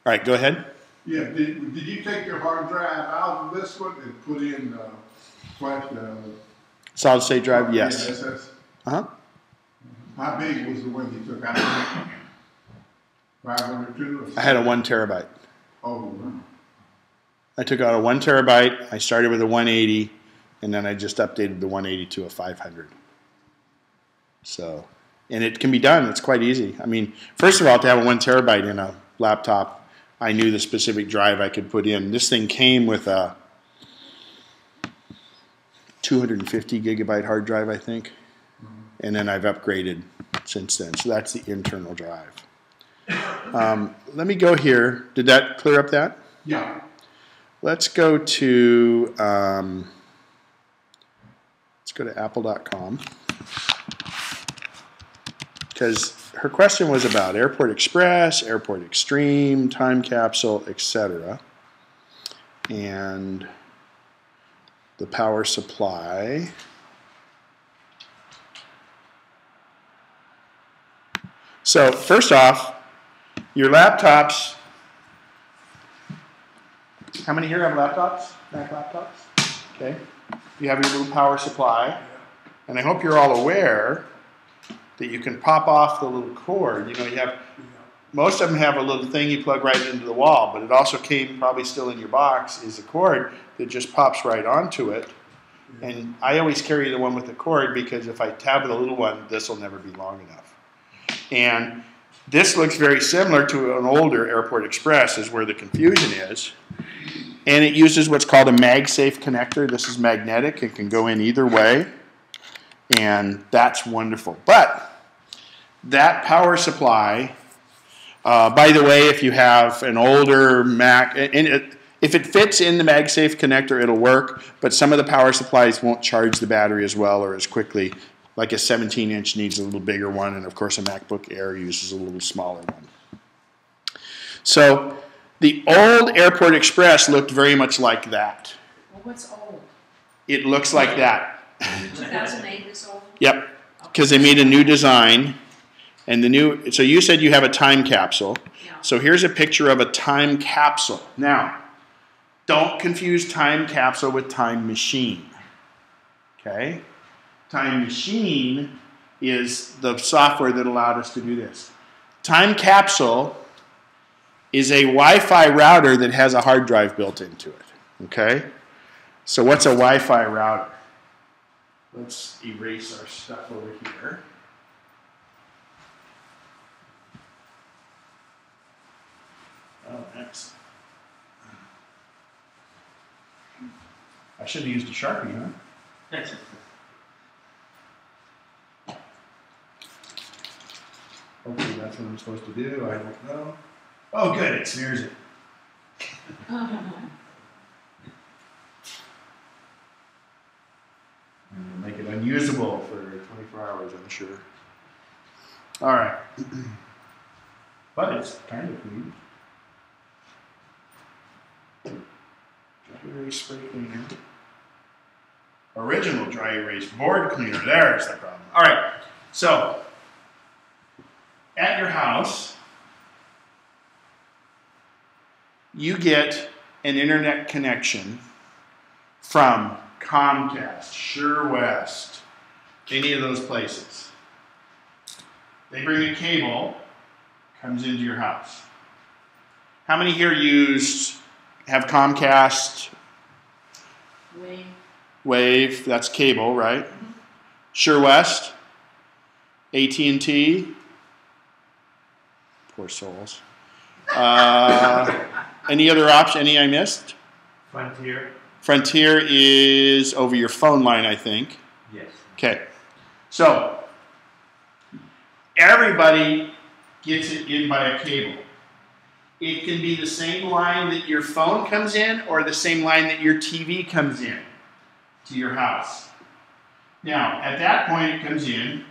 All right, go ahead. Yeah, did you take your hard drive out of this one and put in flash? Solid state drive, yes. Yeah, SS? Uh-huh. How big was the one you took out? 502? I had a 1 terabyte. Oh, wow. I took out a 1 terabyte. I started with a 180, and then I just updated the 180 to a 500. So, and it can be done. It's quite easy. I mean, first of all, to have a 1 terabyte in a laptop, I knew the specific drive I could put in. This thing came with a 250 gigabyte hard drive, I think. And then I've upgraded since then. So that's the internal drive. Let me go here. Did that clear up that? Yeah. Let's go to apple.com. Because her question was about Airport Express, Airport Extreme, Time Capsule, etc. And the power supply. So first off, your laptops. How many here have laptops? Mac laptops? Okay. You have your little power supply. And I hope you're all aware that you can pop off the little cord. You know, you have, most of them have a little thing you plug right into the wall, but it also came, probably still in your box, is a cord that just pops right onto it. And I always carry the one with the cord because if I tab the little one, this will never be long enough. And this looks very similar to an older Airport Express, is where the confusion is. And it uses what's called a MagSafe connector. This is magnetic. It can go in either way. And that's wonderful. But that power supply, by the way, if you have an older Mac, if it fits in the MagSafe connector, it'll work. But some of the power supplies won't charge the battery as well or as quickly. Like a 17-inch needs a little bigger one. And, of course, a MacBook Air uses a little smaller one. So the old Airport Express looked very much like that. Well, what's old? It looks like that. 2008 is old? Yep, because they made a new design. And the new, so you said you have a time capsule. Yeah. So here's a picture of a time capsule. Now, don't confuse time capsule with time machine. Okay? Time machine is the software that allowed us to do this. Time capsule is a Wi-Fi router that has a hard drive built into it. Okay? So what's a Wi-Fi router? Let's erase our stuff over here. Oh, excellent. I should have used a Sharpie, huh? Hopefully that's what I'm supposed to do. I don't know. Oh, good. It smears it. And make it unusable for 24 hours, I'm sure. All right. But it's kind of clean. Dry erase spray cleaner. Original dry erase board cleaner. There's the problem. All right. So, at your house, you get an internet connection from Comcast, Sure West, any of those places. They bring a cable, comes into your house. How many here have Comcast? Wave, that's cable, right? Mm-hmm. Sure West, AT&T, poor souls. Any other option? Any I missed? Frontier. Frontier is over your phone line, I think. Yes. Okay. So, everybody gets it in by a cable. It can be the same line that your phone comes in or the same line that your TV comes in to your house. Now, at that point, it comes in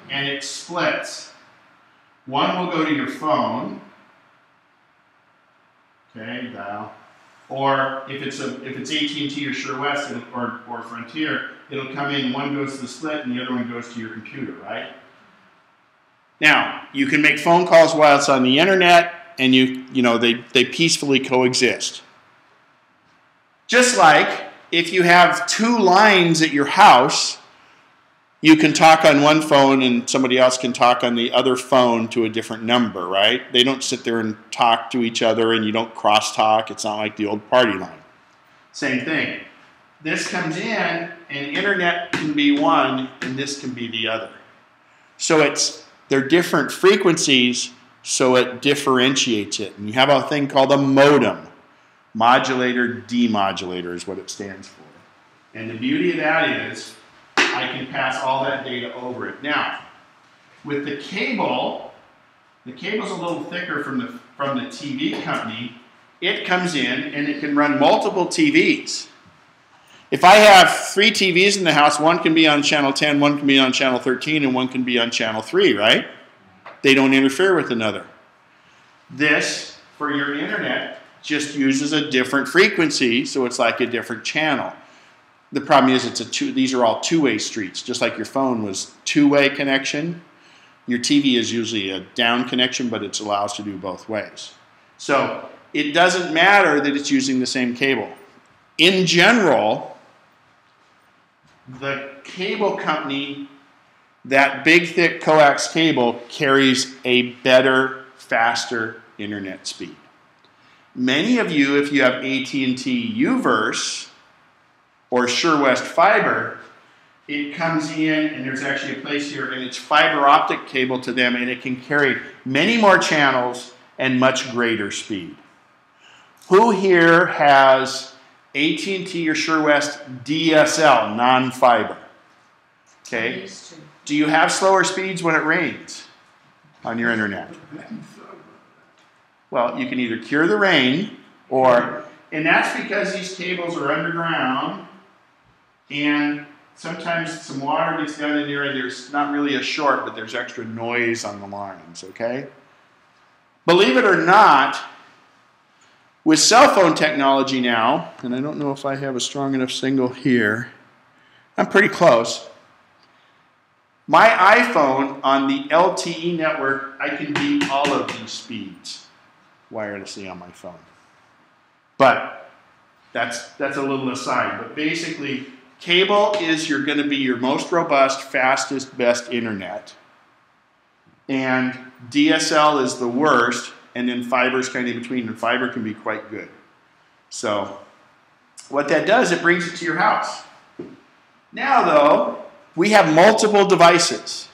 and it splits. One will go to your phone. Okay, dial. Or if it's AT&T or Sure West or Frontier, it'll come in, one goes to the split and the other one goes to your computer, right? Now, you can make phone calls while it's on the internet, and they peacefully coexist. Just like if you have two lines at your house, you can talk on one phone and somebody else can talk on the other phone to a different number, right? They don't sit there and talk to each other and you don't crosstalk. It's not like the old party line. Same thing. This comes in and internet can be one and this can be the other. So they're different frequencies, so it differentiates it. And you have a thing called a modem. Modulator, demodulator is what it stands for. And the beauty of that is I can pass all that data over it. Now, with the cable's a little thicker from the TV company. It comes in and it can run multiple TVs. If I have 3 TVs in the house, one can be on channel 10, one can be on channel 13, and one can be on channel 3, right? They don't interfere with another. This, for your internet, just uses a different frequency, so it's like a different channel. The problem is these are all two-way streets, just like your phone was two-way connection. Your TV is usually a down connection, but it allows to do both ways. So it doesn't matter that it's using the same cable. In general, the cable company, that big, thick coax cable, carries a better, faster internet speed. Many of you, if you have AT&T UVerse or SureWest Fiber, it comes in, and there's actually a place here, and it's fiber optic cable to them, and it can carry many more channels and much greater speed. Who here has AT&T or SureWest DSL, non-fiber? Okay. Do you have slower speeds when it rains on your internet? Well, you can either cure the rain, and that's because these cables are underground, and sometimes some water gets down in there, and there's not really a short, but there's extra noise on the lines, okay? Believe it or not, with cell phone technology now, and I don't know if I have a strong enough signal here, I'm pretty close. My iPhone on the LTE network, I can beat all of these speeds wirelessly on my phone. But that's a little aside. But basically, cable is going to be your most robust, fastest, best internet. And DSL is the worst, and then fiber is kind of in between, and fiber can be quite good. So what that does, it brings it to your house. Now, though, we have multiple devices.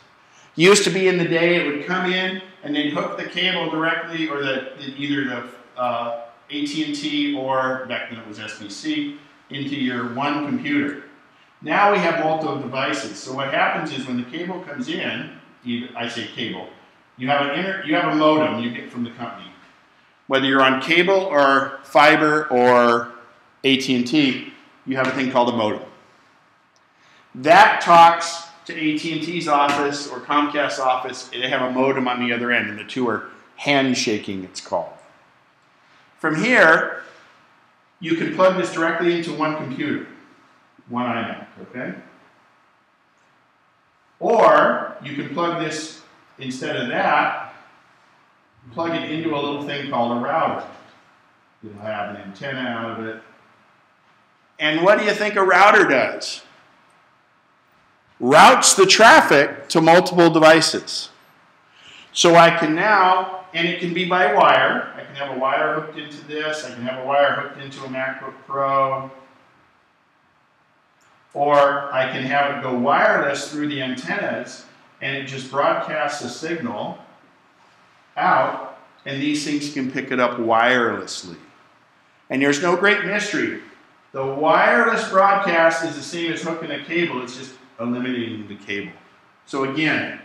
Used to be in the day, it would come in and then hook the cable directly, or either the AT&T or back then it was SBC, into your one computer. Now we have multiple devices. So what happens is when the cable comes in, I say cable, you have a modem you get from the company. Whether you're on cable or fiber or AT&T, you have a thing called a modem. That talks to AT&T's office or Comcast's office. They have a modem on the other end, and the two are handshaking, it's called. From here, you can plug this directly into one computer, one iMac, okay? Or you can plug this, instead of that, plug it into a little thing called a router. It'll have an antenna out of it. And what do you think a router does? Routes the traffic to multiple devices. So I can now, and it can be by wire. I can have a wire hooked into this. I can have a wire hooked into a MacBook Pro. Or I can have it go wireless through the antennas, and it just broadcasts a signal out, and these things can pick it up wirelessly. And there's no great mystery. The wireless broadcast is the same as hooking a cable. It's just eliminating the cable. So again,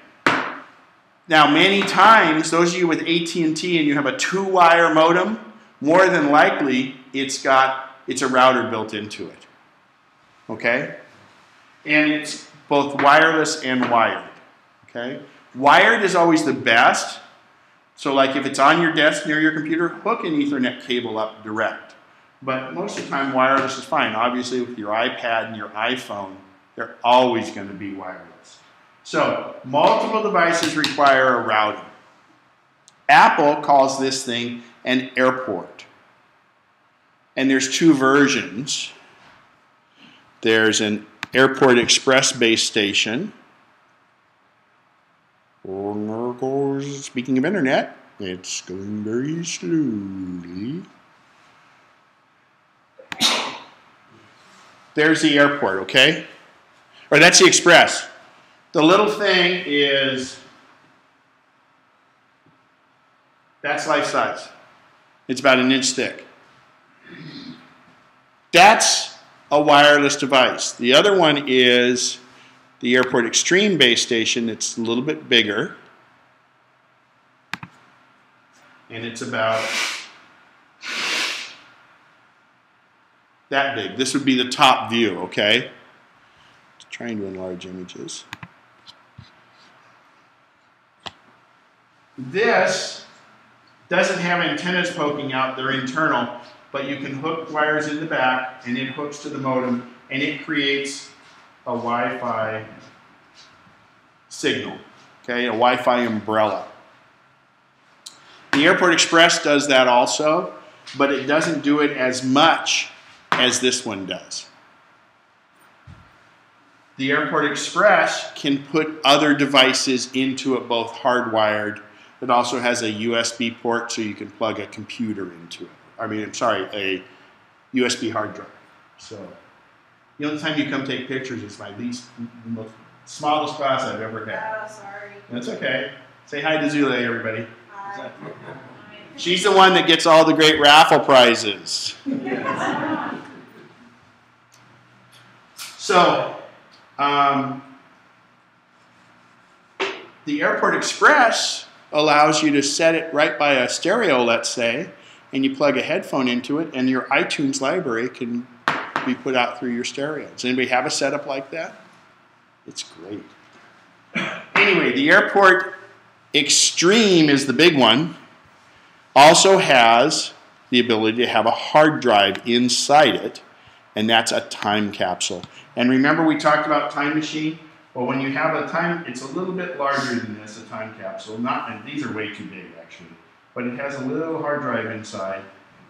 now many times, those of you with AT&T and you have a 2-wire modem, more than likely it's a router built into it. Okay? And it's both wireless and wired. Okay? Wired is always the best. So like if it's on your desk near your computer, hook an Ethernet cable up direct. But most of the time wireless is fine. Obviously with your iPad and your iPhone, they're always going to be wireless. So multiple devices require a router. Apple calls this thing an airport. And there's two versions. There's an Airport Express base station. Speaking of internet, it's going very slowly. There's the airport, okay? Or that's the Express. The little thing is, that's life size. It's about an inch thick. That's a wireless device. The other one is the Airport Extreme base station. It's a little bit bigger. And it's about that big. This would be the top view, okay? Just trying to enlarge images. This doesn't have antennas poking out. They're internal. But you can hook wires in the back, and it hooks to the modem, and it creates a Wi-Fi signal, okay, a Wi-Fi umbrella. The Airport Express does that also, but it doesn't do it as much as this one does. The Airport Express can put other devices into it, both hardwired. It also has a USB port, so you can plug a computer into it. I mean, I'm sorry, a USB hard drive. So the only time you come take pictures is my smallest class I've ever had. Oh, sorry. That's okay. Say hi to Zule, everybody. Hi. She's the one that gets all the great raffle prizes. So, the Airport Express allows you to set it right by a stereo, let's say, and you plug a headphone into it, and your iTunes library can be put out through your stereo. Does anybody have a setup like that? It's great. Anyway, the Airport Extreme is the big one. Also has the ability to have a hard drive inside it, and that's a time capsule. And remember we talked about TimeMachine? Well, when you have a time, it's a little bit larger than this, a time capsule. And these are way too big, actually. But it has a little hard drive inside.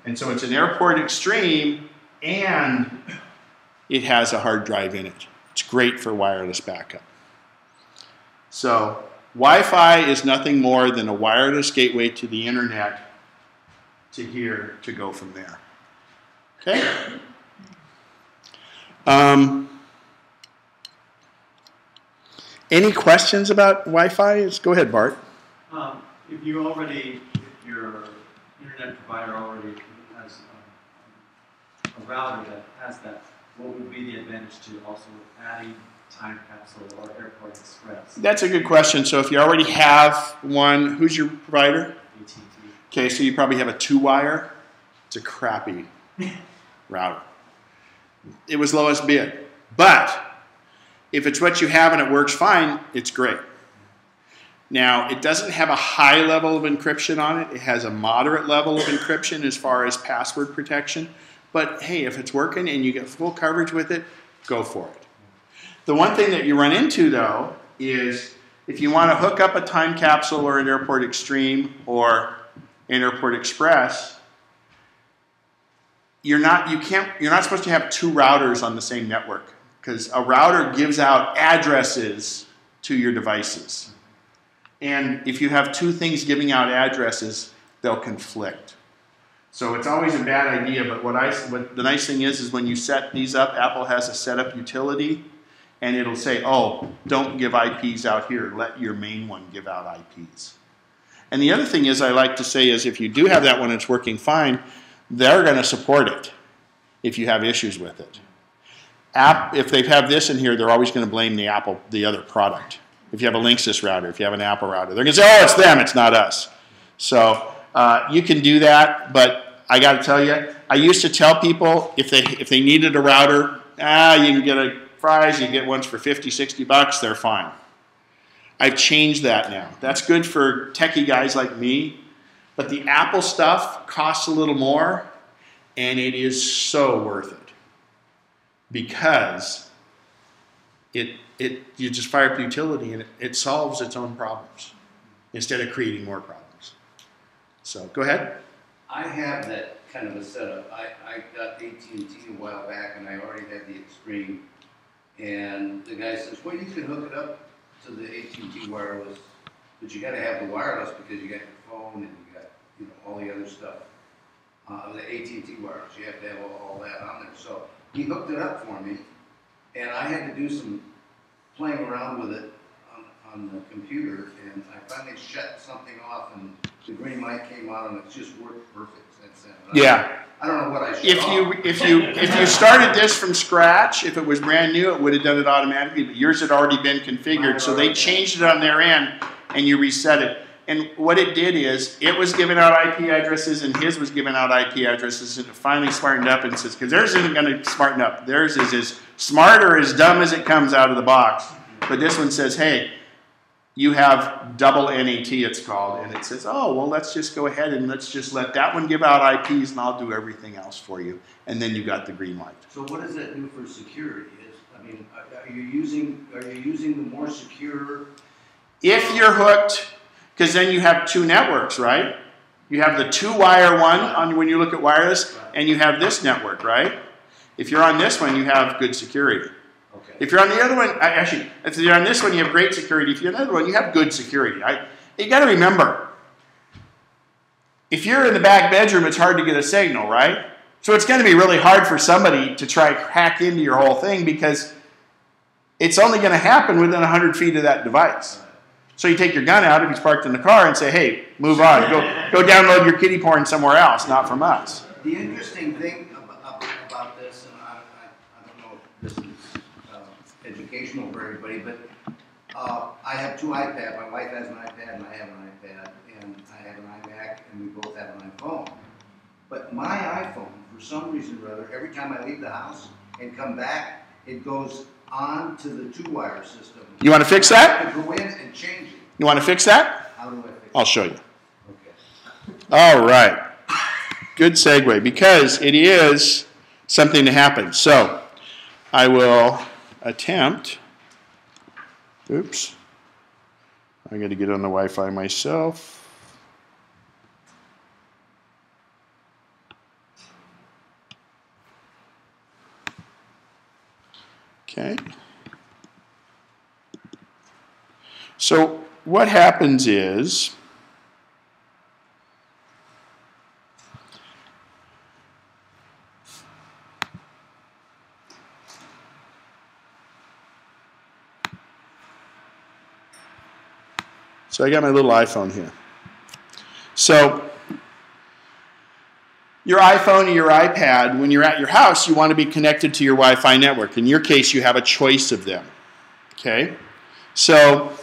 And so it's an Airport Extreme, and it has a hard drive in it. It's great for wireless backup. So Wi-Fi is nothing more than a wireless gateway to the internet to here to go from there. Okay? Any questions about Wi-Fi? Go ahead, Bart. If your internet provider already has a router that has that, what would be the advantage to also adding Time Capsule or Airport Express? That's a good question. So if you already have one, who's your provider? AT&T. Okay, so you probably have a 2-wire. It's a crappy router. It was lowest bid. But if it's what you have and it works fine, it's great. Now, it doesn't have a high level of encryption on it. It has a moderate level of encryption as far as password protection. But hey, if it's working and you get full coverage with it, go for it. The one thing that you run into, though, is if you want to hook up a time capsule or an Airport Extreme or an Airport Express, you're not supposed to have two routers on the same network, because a router gives out addresses to your devices. And if you have two things giving out addresses, they'll conflict. So it's always a bad idea, but what the nice thing is when you set these up, Apple has a setup utility, and it'll say, oh, don't give IPs out here, let your main one give out IPs. And the other thing is I like to say is if you do have that one and it's working fine, they're going to support it if you have issues with it. If they have this in here, they're always going to blame the other product. If you have a Linksys router, if you have an Apple router, they're going to say, oh, it's them, it's not us. So you can do that, but I got to tell you, I used to tell people if they needed a router, you can get a Fry's, you get ones for 50, 60 bucks, they're fine. I've changed that now. That's good for techie guys like me, but the Apple stuff costs a little more, and it is so worth it because you just fire up the utility and it solves its own problems instead of creating more problems. So go ahead. I have that kind of a setup. I got AT&T a while back, and I already had the Extreme. And the guy says, well, you can hook it up to the AT&T wireless, but you got to have the wireless because you got your phone and you got, you know, all the other stuff. The AT&T wireless, you have to have all that on there. So he hooked it up for me, and I had to do some playing around with it on the computer, and I finally shut something off, and the green light came on, and it just worked perfect. That's it. Yeah. I don't know what I should. If you started this from scratch, if it was brand new, it would have done it automatically. But yours had already been configured, so they changed it on their end, and you reset it. And what it did is, it was giving out IP addresses, and his was giving out IP addresses, and it finally smartened up and says, because theirs isn't going to smarten up. Theirs is as smart or as dumb as it comes out of the box. But this one says, hey, you have double NAT, it's called, and it says, oh, well, let's just go ahead and let's just let that one give out IPs, and I'll do everything else for you. And then you got the green light. So what does that do for security? I mean, are you using the more secure? If you're hooked, because then you have two networks, right? You have the two-wire one on when you look at wireless, and you have this network, right? If you're on this one, you have good security. Okay. If you're on the other one, actually, if you're on this one, you have great security. If you're on the other one, you have good security. You got to remember, if you're in the back bedroom, it's hard to get a signal, right? So it's going to be really hard for somebody to try to hack into your whole thing because it's only going to happen within 100 feet of that device. So you take your gun out if he's parked in the car and say, hey, move on. Go download your kiddie porn somewhere else, not from us. The interesting thing about this, and I don't know if this is educational for everybody, but I have two iPads. My wife has an iPad and I have an iPad, and I have an iMac, and we both have an iPhone. But my iPhone, for some reason or other, every time I leave the house and come back, it goes on to the two-wire system. You want to fix that? I have to go in and change it. You want to fix that? How do I fix it? I'll show you. Okay. All right. Good segue, because it is something to happen. So I will attempt. Oops. I got to get on the Wi-Fi myself. Okay. So what happens is, so I got my little iPhone here. So your iPhone or your iPad, when you're at your house, you want to be connected to your Wi-Fi network. In your case, you have a choice of them. Okay? So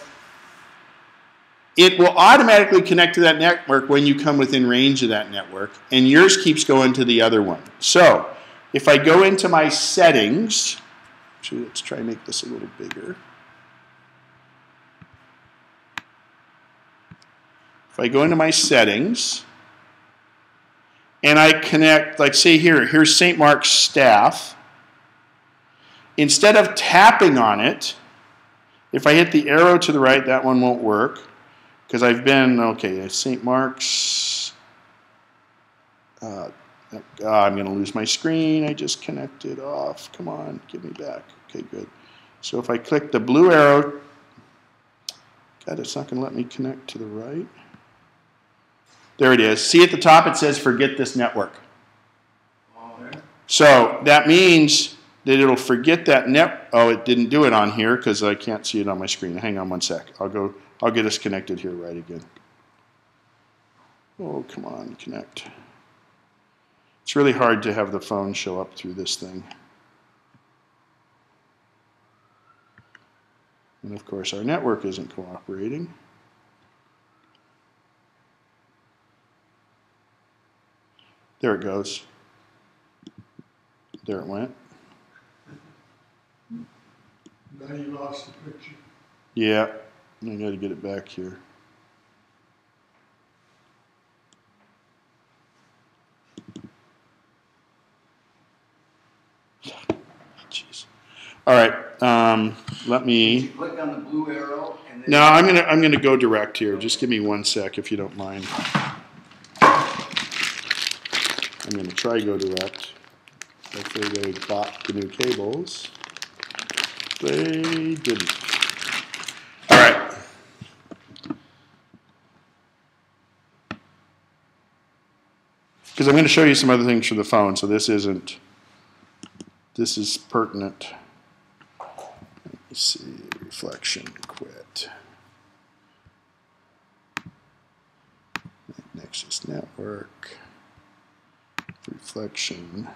it will automatically connect to that network when you come within range of that network, and yours keeps going to the other one. So if I go into my settings, actually, let's try and make this a little bigger. If I go into my settings, and I connect, like say here's St. Mark's staff. Instead of tapping on it, if I hit the arrow to the right, that one won't work. Because I've been, okay, St. Mark's. I'm going to lose my screen. I just connected off. Come on, give me back. Okay, good. So if I click the blue arrow, God, it's not going to let me connect to the right. There it is. See at the top it says forget this network. So that means that it'll forget that net. Oh, it didn't do it on here because I can't see it on my screen. Hang on one sec. I'll get us connected here right again. Oh, come on, connect. It's really hard to have the phone show up through this thing. And of course our network isn't cooperating. There it goes. There it went. Now you lost the picture. Yeah, I got to get it back here. Jeez. All right. Let me. Click on the blue arrow. And then No, I'm gonna go direct here. Just give me one sec if you don't mind. I'm going to try go direct. Hopefully they bought the new cables. They didn't. All right. Because I'm going to show you some other things for the phone, so this is pertinent. Let's see, reflection, quit. MacNexus network, reflection.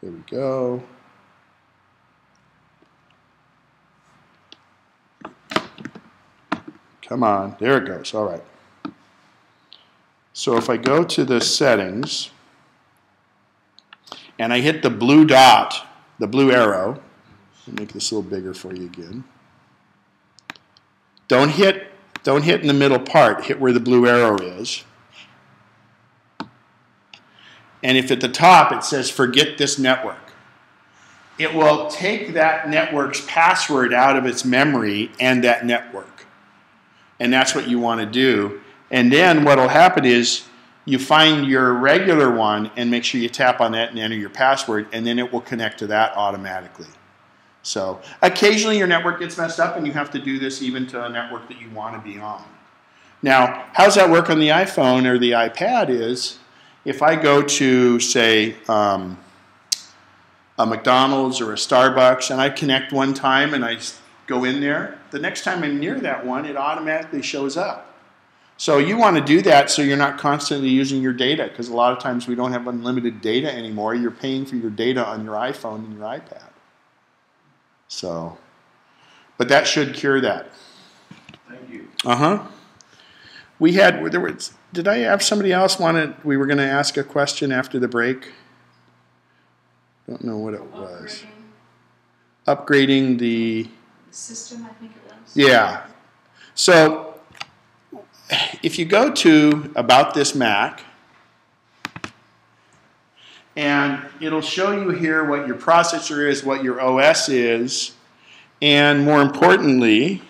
There we go. Come on, there it goes, all right. So if I go to the settings, and I hit the blue dot, the blue arrow, I'll make this a little bigger for you again. Don't hit in the middle part, hit where the blue arrow is. And if at the top it says forget this network, it will take that network's password out of its memory and that network. And that's what you want to do. And then what will happen is you find your regular one and make sure you tap on that and enter your password, and then it will connect to that automatically. So occasionally your network gets messed up and you have to do this even to a network that you want to be on. Now, how does that work on the iPhone or the iPad is, if I go to, say, a McDonald's or a Starbucks and I connect one time and I go in there, the next time I'm near that one, it automatically shows up. So you want to do that so you're not constantly using your data, because a lot of times we don't have unlimited data anymore. You're paying for your data on your iPhone and your iPad. So, but that should cure that. Thank you. We had, did I have somebody else we were going to ask a question after the break? Don't know what it was. Upgrading the system, I think it was. Yeah. So if you go to About This Mac, and it'll show you here what your processor is, what your OS is, and more importantly,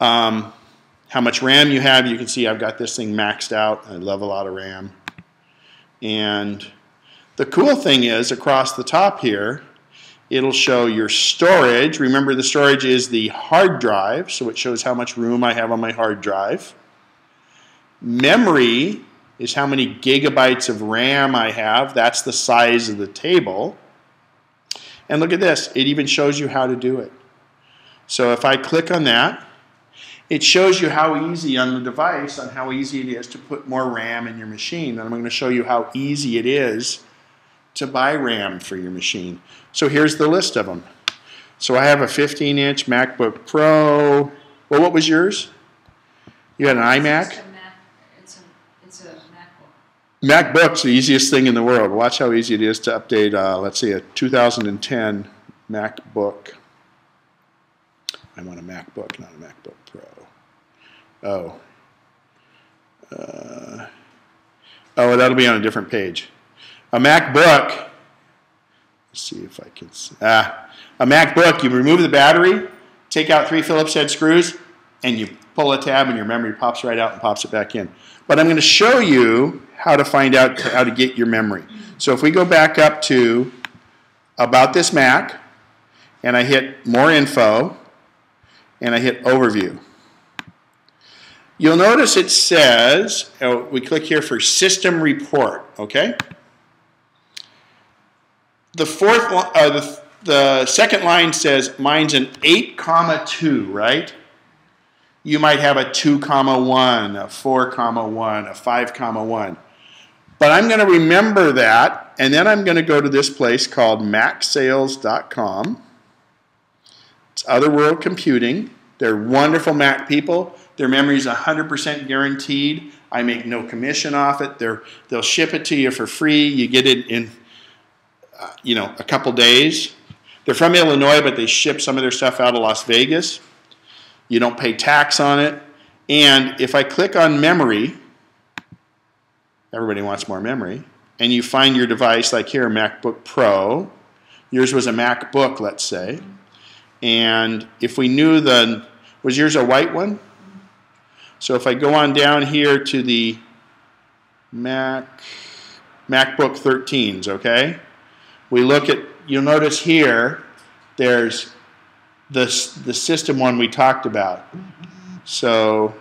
how much RAM you have. You can see I've got this thing maxed out. I love a lot of RAM. And the cool thing is, across the top here, it'll show your storage. Remember, the storage is the hard drive, so it shows how much room I have on my hard drive. Memory is how many gigabytes of RAM I have. That's the size of the table. And look at this. It even shows you how to do it. So if I click on that, it shows you how easy on the device, on how easy it is to put more RAM in your machine. And I'm going to show you how easy it is to buy RAM for your machine. So here's the list of them. So I have a 15-inch MacBook Pro. Well, what was yours? You had an iMac? It's a MacBook. MacBook's the easiest thing in the world. Watch how easy it is to update, let's see, a 2010 MacBook. I want a MacBook, not a MacBook Pro. Oh, that'll be on a different page. A MacBook, let's see if I can see. A MacBook, you remove the battery, take out 3 Phillips head screws, and you pull a tab and your memory pops right out and pops it back in. But I'm going to show you how to find out how to get your memory. So if we go back up to About This Mac, and I hit More Info, and I hit Overview. You'll notice it says, we click here for System Report, okay? The second line says mine's an 8,2, right? You might have a 2,1, a 4,1, a 5,1. But I'm going to remember that, and then I'm going to go to this place called macsales.com. It's Otherworld Computing. They're wonderful Mac people. Their memory is 100% guaranteed. I make no commission off it. They'll ship it to you for free. You get it in a couple days. They're from Illinois, but they ship some of their stuff out of Las Vegas. You don't pay tax on it. And if I click on memory, everybody wants more memory. and you find your device, like here, a MacBook Pro. Yours was a MacBook, let's say. And if we knew was yours a white one? So if I go on down here to the MacBook 13s, okay? We look at, you'll notice here, there's the system one we talked about. So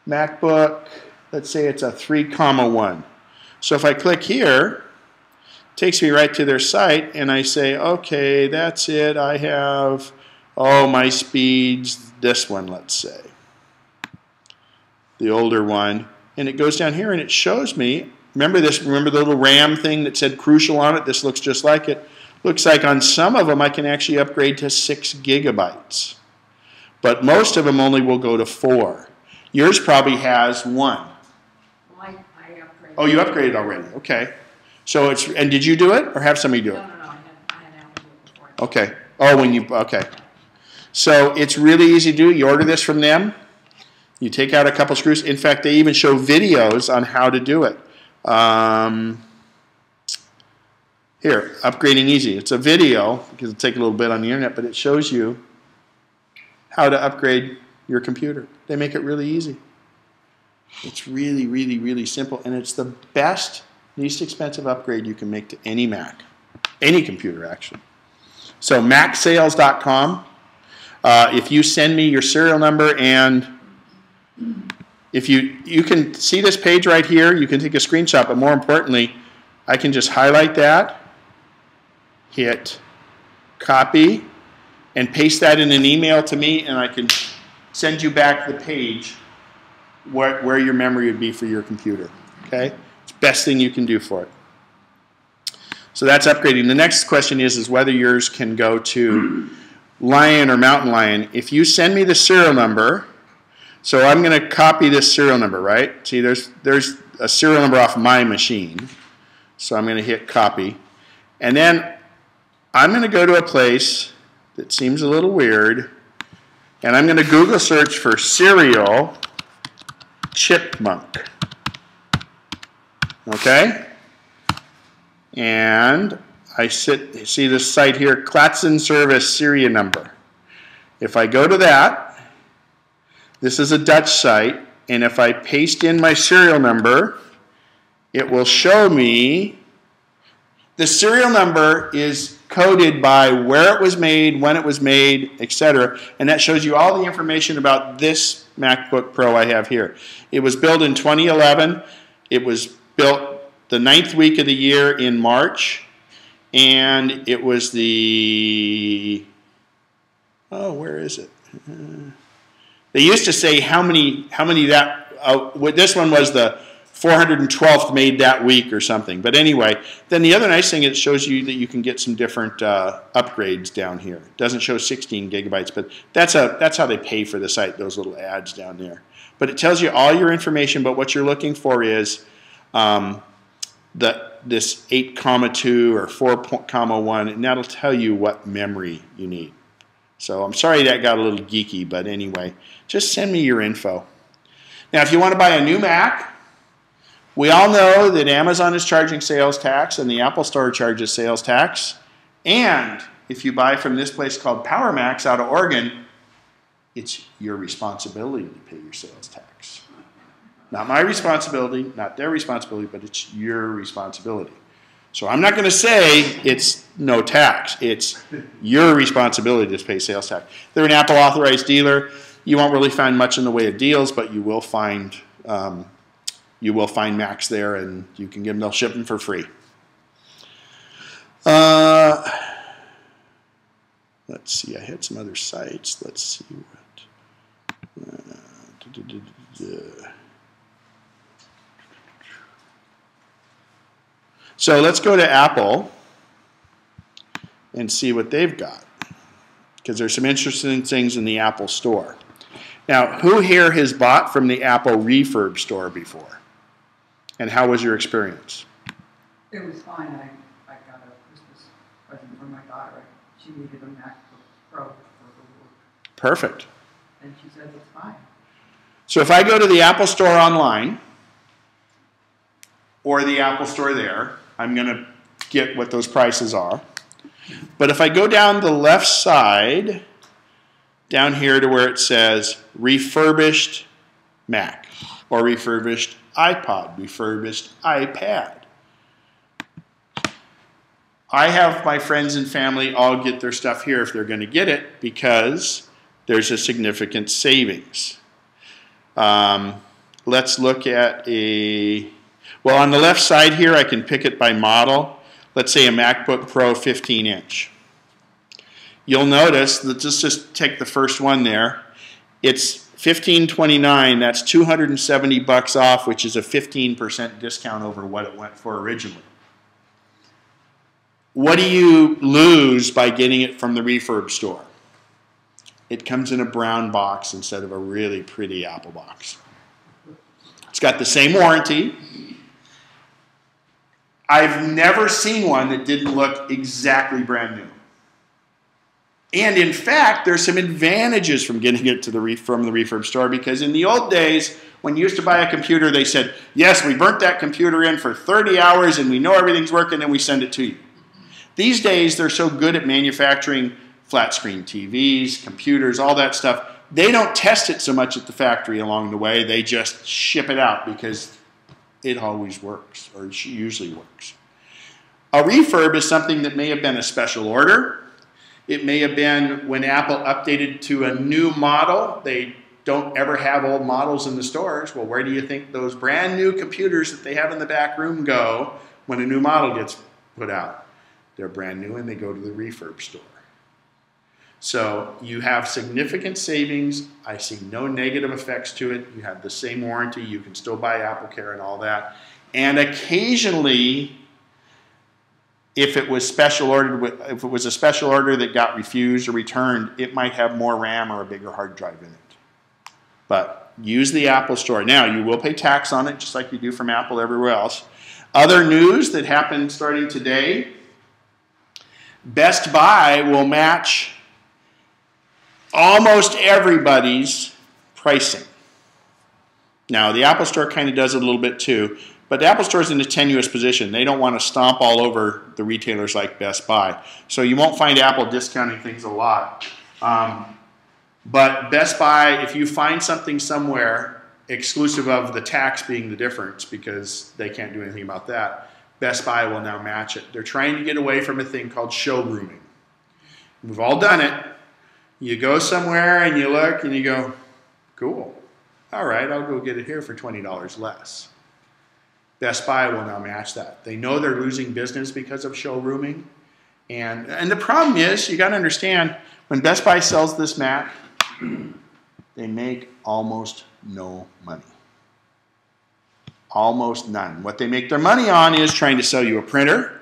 MacBook, let's say it's a 3,1. So if I click here, it takes me right to their site, and I say, okay, that's it. I have, my speeds, this one, let's say, the older one. And it goes down here, and it shows me, remember the little RAM thing that said Crucial on it? This looks just like it. Looks like on some of them I can actually upgrade to 6 gigabytes. But most of them only will go to 4. Yours probably has 1. Well, I upgraded. Oh, you upgraded already. Okay. So and did you do it or have somebody do it? No, I had Apple do it before. Okay. Oh, okay. So it's really easy to do. You order this from them. You take out a couple screws. In fact, they even show videos on how to do it. Here, Upgrading Easy. It's a video, because it'll take a little bit on the internet, but it shows you how to upgrade your computer. They make it really easy. It's really, really, really simple, and it's the best, least expensive upgrade you can make to any Mac. Any computer, actually. So, macsales.com. If you send me your serial number, and if you can see this page right here, you can take a screenshot, but more importantly, I can just highlight that, hit copy, and paste that in an email to me, and I can send you back the page where your memory would be for your computer. Okay? It's the best thing you can do for it. So that's upgrading. The next question is whether yours can go to Lion or Mountain Lion. If you send me the serial number, so I'm going to copy this serial number, right? See, there's a serial number off my machine. So I'm going to hit copy. And then I'm going to go to a place that seems a little weird, and I'm going to Google search for cereal chipmunk. Okay? And I see this site here, Klatzen Service serial number. If I go to that, this is a Dutch site, and if I paste in my serial number, it will show me the serial number is coded by where it was made, when it was made, etc. And that shows you all the information about this MacBook Pro I have here. It was built in 2011. It was built the 9th week of the year in March. And it was the, where is it? They used to say how many that, this one was the 412th made that week or something. But anyway, then the other nice thing, it shows you that you can get some different upgrades down here. It doesn't show 16 gigabytes, but that's how they pay for the site, those little ads down there. But it tells you all your information, but what you're looking for is this 8,2 or 4,1, and that'll tell you what memory you need. So I'm sorry that got a little geeky, but anyway, just send me your info. Now, if you want to buy a new Mac, we all know that Amazon is charging sales tax and the Apple Store charges sales tax. And if you buy from this place called PowerMax out of Oregon, it's your responsibility to pay your sales tax. Not my responsibility, not their responsibility, but it's your responsibility. So I'm not going to say it's no tax. It's your responsibility to pay sales tax. They're an Apple authorized dealer. You won't really find much in the way of deals, but you will find Macs there, and you can get them. They'll ship them for free. Let's see. I had some other sites. Let's see what. So let's go to Apple and see what they've got, because there's some interesting things in the Apple Store. Now, who here has bought from the Apple refurb store before? And how was your experience? It was fine. I got a Christmas present from my daughter. She needed a MacBook Pro for her work. Perfect. And she says it's fine. So if I go to the Apple Store online, or the Apple Store there, I'm going to get what those prices are. But if I go down the left side, down here to where it says refurbished Mac, or refurbished iPod, refurbished iPad, I have my friends and family all get their stuff here if they're going to get it, because there's a significant savings. Let's look at well, on the left side here, I can pick it by model. Let's say a MacBook Pro 15-inch. You'll notice that, just take the first one there. It's $1,529. That's $270 off, which is a 15% discount over what it went for originally. What do you lose by getting it from the refurb store? It comes in a brown box instead of a really pretty Apple box. It's got the same warranty. I've never seen one that didn't look exactly brand new. And in fact, there's some advantages from getting it from the refurb store, because in the old days, when you used to buy a computer, they said, yes, we burnt that computer in for 30 hours and we know everything's working and we send it to you. These days, they're so good at manufacturing flat screen TVs, computers, all that stuff. They don't test it so much at the factory along the way. They just ship it out because it always works, or it usually works. A refurb is something that may have been a special order. It may have been when Apple updated to a new model. They don't ever have old models in the stores. Well, where do you think those brand new computers that they have in the back room go when a new model gets put out? They're brand new and they go to the refurb store. So you have significant savings. I see no negative effects to it. You have the same warranty. You can still buy AppleCare and all that. And occasionally, if it was if it was a special order that got refused or returned, it might have more RAM or a bigger hard drive in it. But use the Apple Store. Now, you will pay tax on it, just like you do from Apple everywhere else. Other news that happened starting today: Best Buy will match almost everybody's pricing. Now, the Apple Store kind of does it a little bit too, but the Apple Store is in a tenuous position. They don't want to stomp all over the retailers like Best Buy. So you won't find Apple discounting things a lot. But Best Buy, if you find something somewhere, exclusive of the tax being the difference, because they can't do anything about that, Best Buy will now match it. They're trying to get away from a thing called showrooming. We've all done it. You go somewhere and you look and you go, cool. All right, I'll go get it here for $20 less. Best Buy will now match that. They know they're losing business because of showrooming. And the problem is, you got to understand, when Best Buy sells this Mac, they make almost no money. Almost none. What they make their money on is trying to sell you a printer,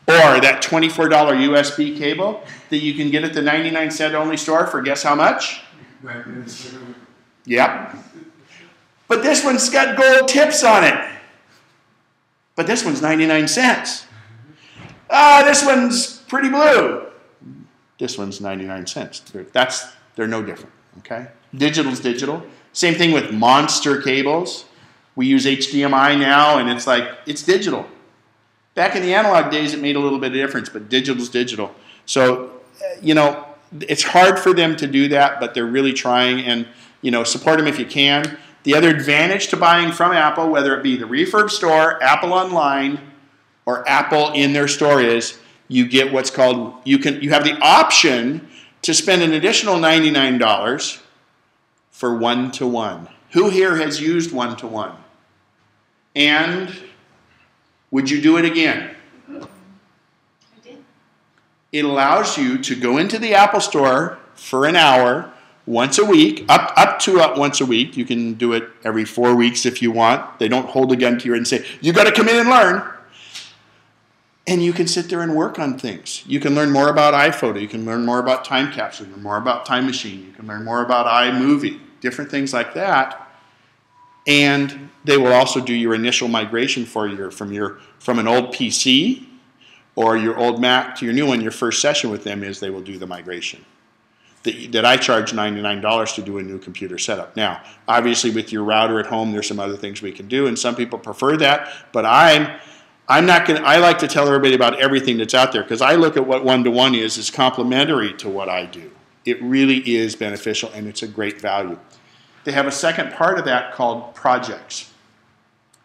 or that $24 USB cable that you can get at the 99-cent only store for guess how much? Yep. But this one's got gold tips on it. But this one's 99 cents. This one's pretty blue. This one's 99 cents. They're no different, okay? Digital's digital. Same thing with monster cables. We use HDMI now, and it's like, it's digital. Back in the analog days, it made a little bit of difference, but digital's digital. So, you know, it's hard for them to do that, but they're really trying, and, you know, support them if you can. The other advantage to buying from Apple, whether it be the refurb store, Apple Online, or Apple in their store, is you get what's called, you have the option to spend an additional $99 for one-to-one. Who here has used one-to-one? And would you do it again? I did. It allows you to go into the Apple Store for an hour once a week, up to once a week. You can do it every 4 weeks if you want. They don't hold a gun to your head and say, you got to come in and learn. And you can sit there and work on things. You can learn more about iPhoto. You can learn more about time capsule. Learn more about TimeMachine. You can learn more about iMovie. Different things like that. And they will also do your initial migration for you from an old PC or your old Mac to your new one. Your first session with them is they will do the migration. that I charge $99 to do a new computer setup. Now, obviously with your router at home, there's some other things we can do, and some people prefer that, but I'm not going to, I like to tell everybody about everything that's out there, because I look at what one-to-one is as complementary to what I do. It really is beneficial, and it's a great value. They have a second part of that called projects.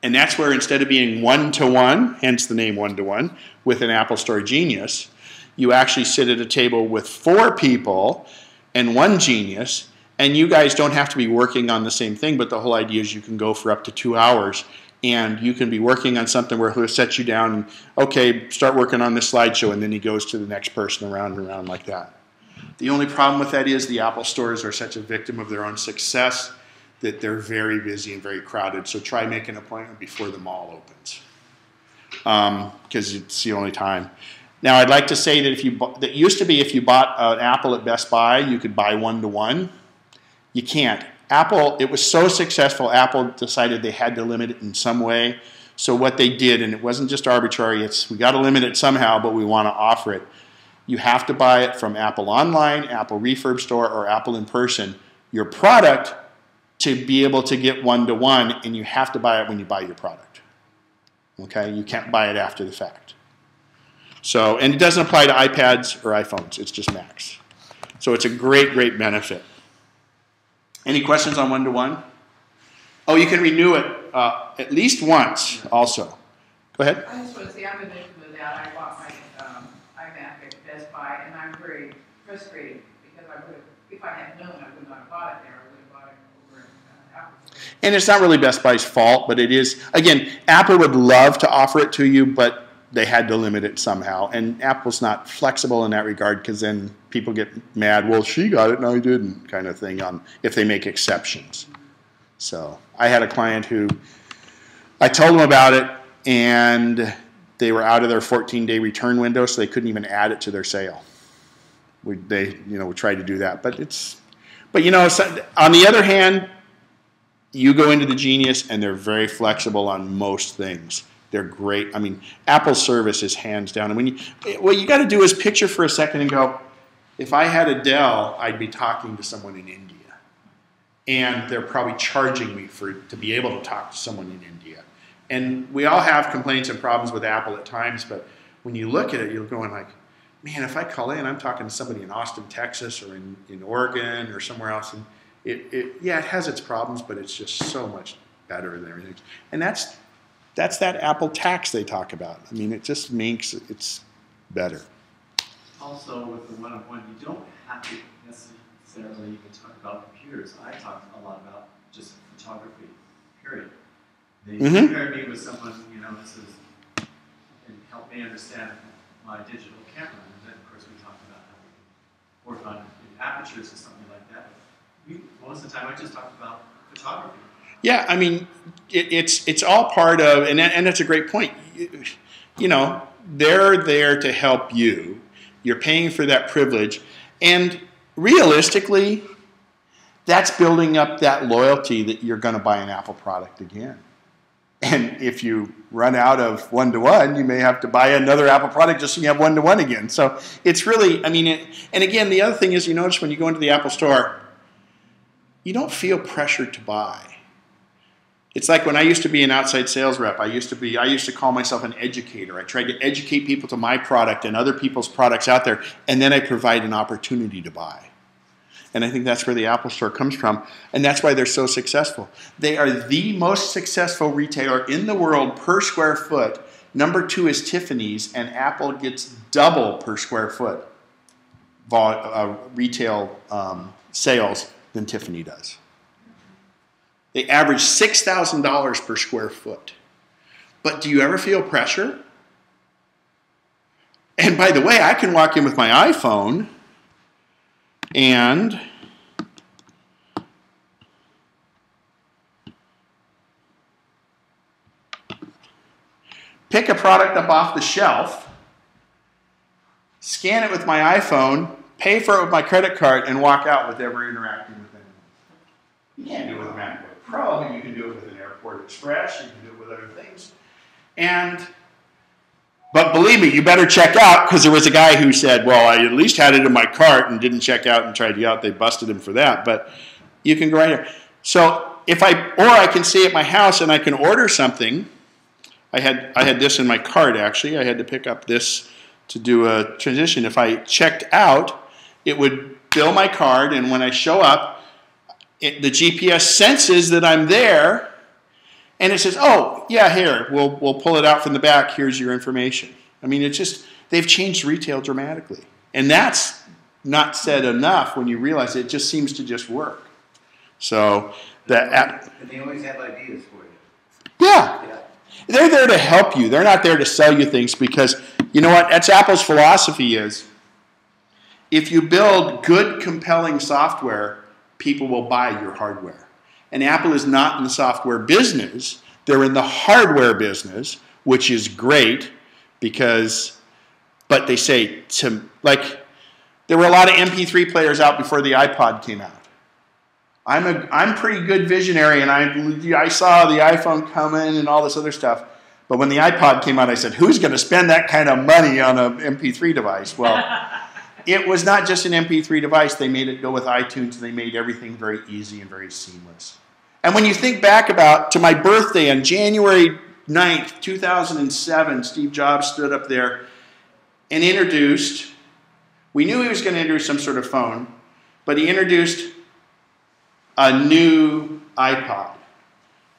And that's where instead of being one-to-one, hence the name one-to-one, with an Apple Store genius, you actually sit at a table with 4 people and 1 genius, and you guys don't have to be working on the same thing, but the whole idea is you can go for up to 2 hours, and you can be working on something where he'll set you down and, okay, start working on this slideshow, and then he goes to the next person around and around like that. The only problem with that is the Apple stores are such a victim of their own success that they're very busy and very crowded. So try making an appointment before the mall opens, because it's the only time. Now, I'd like to say that that used to be if you bought an Apple at Best Buy, you could buy one-to-one. You can't. Apple, it was so successful, Apple decided they had to limit it in some way. So what they did, and it wasn't just arbitrary, it's we got to limit it somehow, but we want to offer it. You have to buy it from Apple Online, Apple Refurb Store, or Apple in person. Your product to be able to get one-to-one, and you have to buy it when you buy your product. Okay? You can't buy it after the fact. So, and it doesn't apply to iPads or iPhones. It's just Macs. So it's a great, great benefit. Any questions on one-to-one? Oh, you can renew it at least once also. Go ahead. I just want to say, I'm a victim of that. I bought my iMac at Best Buy, and I'm very frustrated because I would have, if I had known, I would not have bought it there. I would have bought it over at Apple. And it's not really Best Buy's fault, but it is, again, Apple would love to offer it to you, but they had to limit it somehow. And Apple's not flexible in that regard, because then people get mad, well, she got it and I didn't, kind of thing, if they make exceptions. So I had a client who, I told them about it, and they were out of their 14-day return window, so they couldn't even add it to their sale. We tried to do that, but on the other hand, you go into the Genius, and they're very flexible on most things. They're great. I mean, Apple's service is hands down. And what you got to do is picture for a second and go, if I had a Dell, I'd be talking to someone in India. And they're probably charging me to be able to talk to someone in India. And we all have complaints and problems with Apple at times, but when you look at it, you're going like, man, if I call in, I'm talking to somebody in Austin, Texas, or in Oregon, or somewhere else. And it has its problems, but it's just so much better than everything. And that's that Apple tax they talk about. I mean, it just makes it's better. Also, with the one-on-one, you don't have to necessarily even talk about computers. I talk a lot about just photography, period. They compared me with someone, that says, and help me understand my digital camera. And then, of course, we talk about how we can work on apertures or something like that. Most of the time, I just talk about photography. Yeah, I mean, it's all part of, and that's a great point. They're there to help you. You're paying for that privilege, and realistically, that's building up that loyalty that you're going to buy an Apple product again. And if you run out of one-to-one, you may have to buy another Apple product just so you have one-to-one again. So it's really, and again, the other thing is, you notice when you go into the Apple store, you don't feel pressured to buy. It's like when I used to be an outside sales rep, I used to call myself an educator. I tried to educate people to my product and other people's products out there, and then I provide an opportunity to buy. And I think that's where the Apple Store comes from, and that's why they're so successful. They are the most successful retailer in the world per square foot. Number 2 is Tiffany's, and Apple gets double per square foot retail sales than Tiffany does. They average $6,000 per square foot. But do you ever feel pressure? And by the way, I can walk in with my iPhone and pick a product up off the shelf, scan it with my iPhone, pay for it with my credit card, and walk out with ever interacting with anyone. You can't do it with a MacBook Pro, but you can do it with an Airport Express, you can do it with other things. And But believe me, you better check out, because there was a guy who said, well, I at least had it in my cart and didn't check out and tried to get out. They busted him for that. But you can go right here. So I can stay at my house and I can order something. I had this in my cart, actually. I had to pick up this to do a transition. If I checked out, it would bill my card, and when I show up, the GPS senses that I'm there, and it says, oh, yeah, here, we'll pull it out from the back. Here's your information. I mean, it's just, they've changed retail dramatically. And that's not said enough when you realize it just seems to just work. So, And they always have ideas for you. yeah. They're there to help you. They're not there to sell you things, because, you know what, that's Apple's philosophy is, if you build good, compelling software, people will buy your hardware. And Apple is not in the software business. They're in the hardware business, which is great but they say, there were a lot of MP3 players out before the iPod came out. I'm pretty good visionary, and I saw the iPhone come in and all this other stuff. But when the iPod came out, I said, who's going to spend that kind of money on an MP3 device? Well, it was not just an MP3 device. They made it go with iTunes, and they made everything very easy and very seamless. And when you think back to my birthday on January 9th, 2007, Steve Jobs stood up there and introduced, we knew he was going to introduce some sort of phone, but he introduced a new iPod,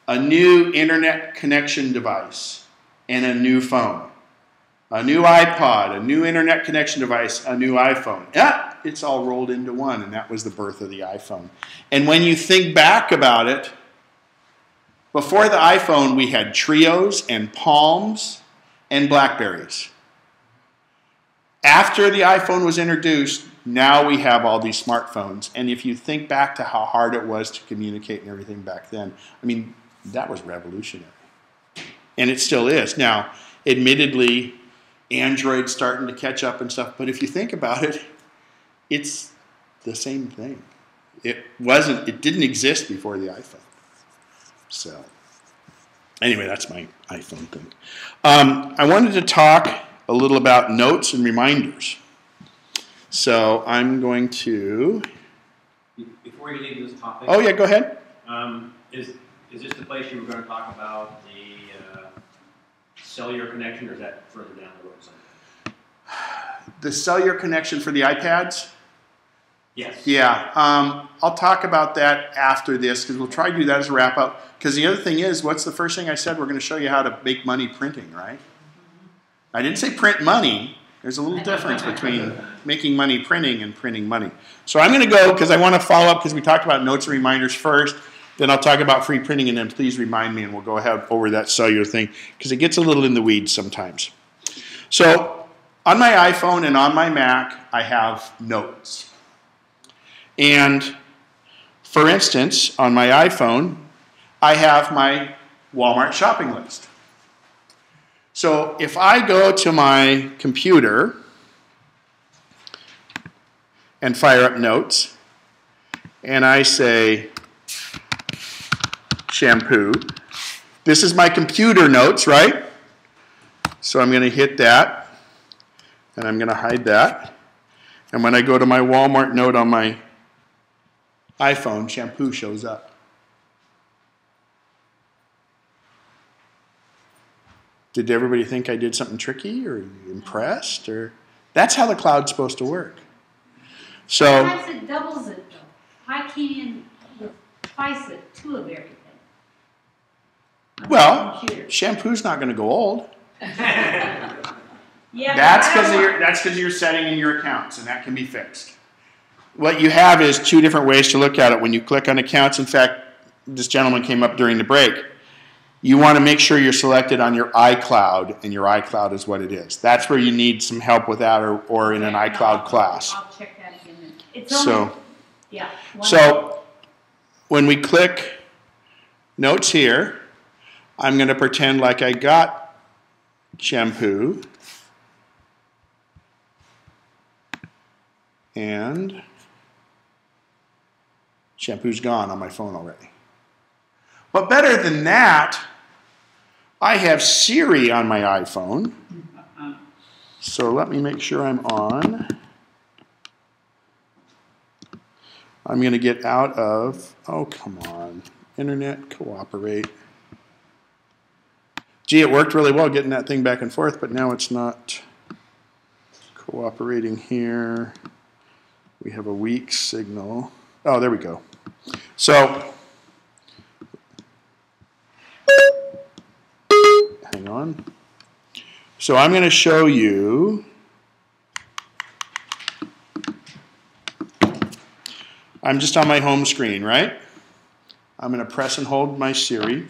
a new internet connection device, and a new phone. A new iPod, a new internet connection device, a new iPhone. Yeah, it's all rolled into one, and that was the birth of the iPhone. And when you think back about it, before the iPhone, we had Trios and Palms and Blackberries. After the iPhone was introduced, now we have all these smartphones. And if you think back to how hard it was to communicate and everything back then, I mean, that was revolutionary. And it still is. Now, admittedly, Android's starting to catch up and stuff, but if you think about it, it's the same thing. It didn't exist before the iPhone. So, anyway, that's my iPhone thing. I wanted to talk a little about notes and reminders. So, I'm going to... Before you leave this topic... Oh, yeah, go ahead. Is this the place you were going to talk about the cellular connection, or is that further down the road somewhere? The cellular connection for the iPads? Yes. Yeah, I'll talk about that after this, because we'll try to do that as a wrap-up. Because the other thing is, what's the first thing I said? We're going to show you how to make money printing, right? I didn't say print money. There's a little difference between making money printing and printing money. So I'm going to go, because I want to follow up, because we talked about notes and reminders first. Then I'll talk about free printing, and then please remind me, and we'll go ahead over that cellular thing, because it gets a little in the weeds sometimes. So on my iPhone and on my Mac, I have notes. And for instance, on my iPhone, I have my Walmart shopping list. So if I go to my computer and fire up notes, and I say shampoo, this is my computer notes, right? So I'm going to hit that, and I'm going to hide that. And when I go to my Walmart note on my iPhone, shampoo shows up. Did everybody think I did something tricky, or impressed? Or that's how the cloud's supposed to work. So Sometimes it doubles it though. I came in with twice it, two of everything. On well, my computer. shampoo's not going to go old. Yeah, That's but I because don't of your setting in your accounts, and that can be fixed. What you have is two different ways to look at it. When you click on accounts, in fact, this gentleman came up during the break. You want to make sure you're selected on your iCloud, and your iCloud is what it is. That's where you need some help with that, or in an iCloud class. I'll check that again. It's only, yeah. So when we click notes here, I'm going to pretend like I got shampoo. And shampoo's gone on my phone already. But better than that, I have Siri on my iPhone. So let me make sure I'm on. I'm going to get out of, oh, come on. Internet, cooperate. Gee, it worked really well getting that thing back and forth, but now it's not cooperating here. We have a weak signal. Oh, there we go. So, hang on. So I'm going to show you. I'm just on my home screen, right? I'm going to press and hold my Siri.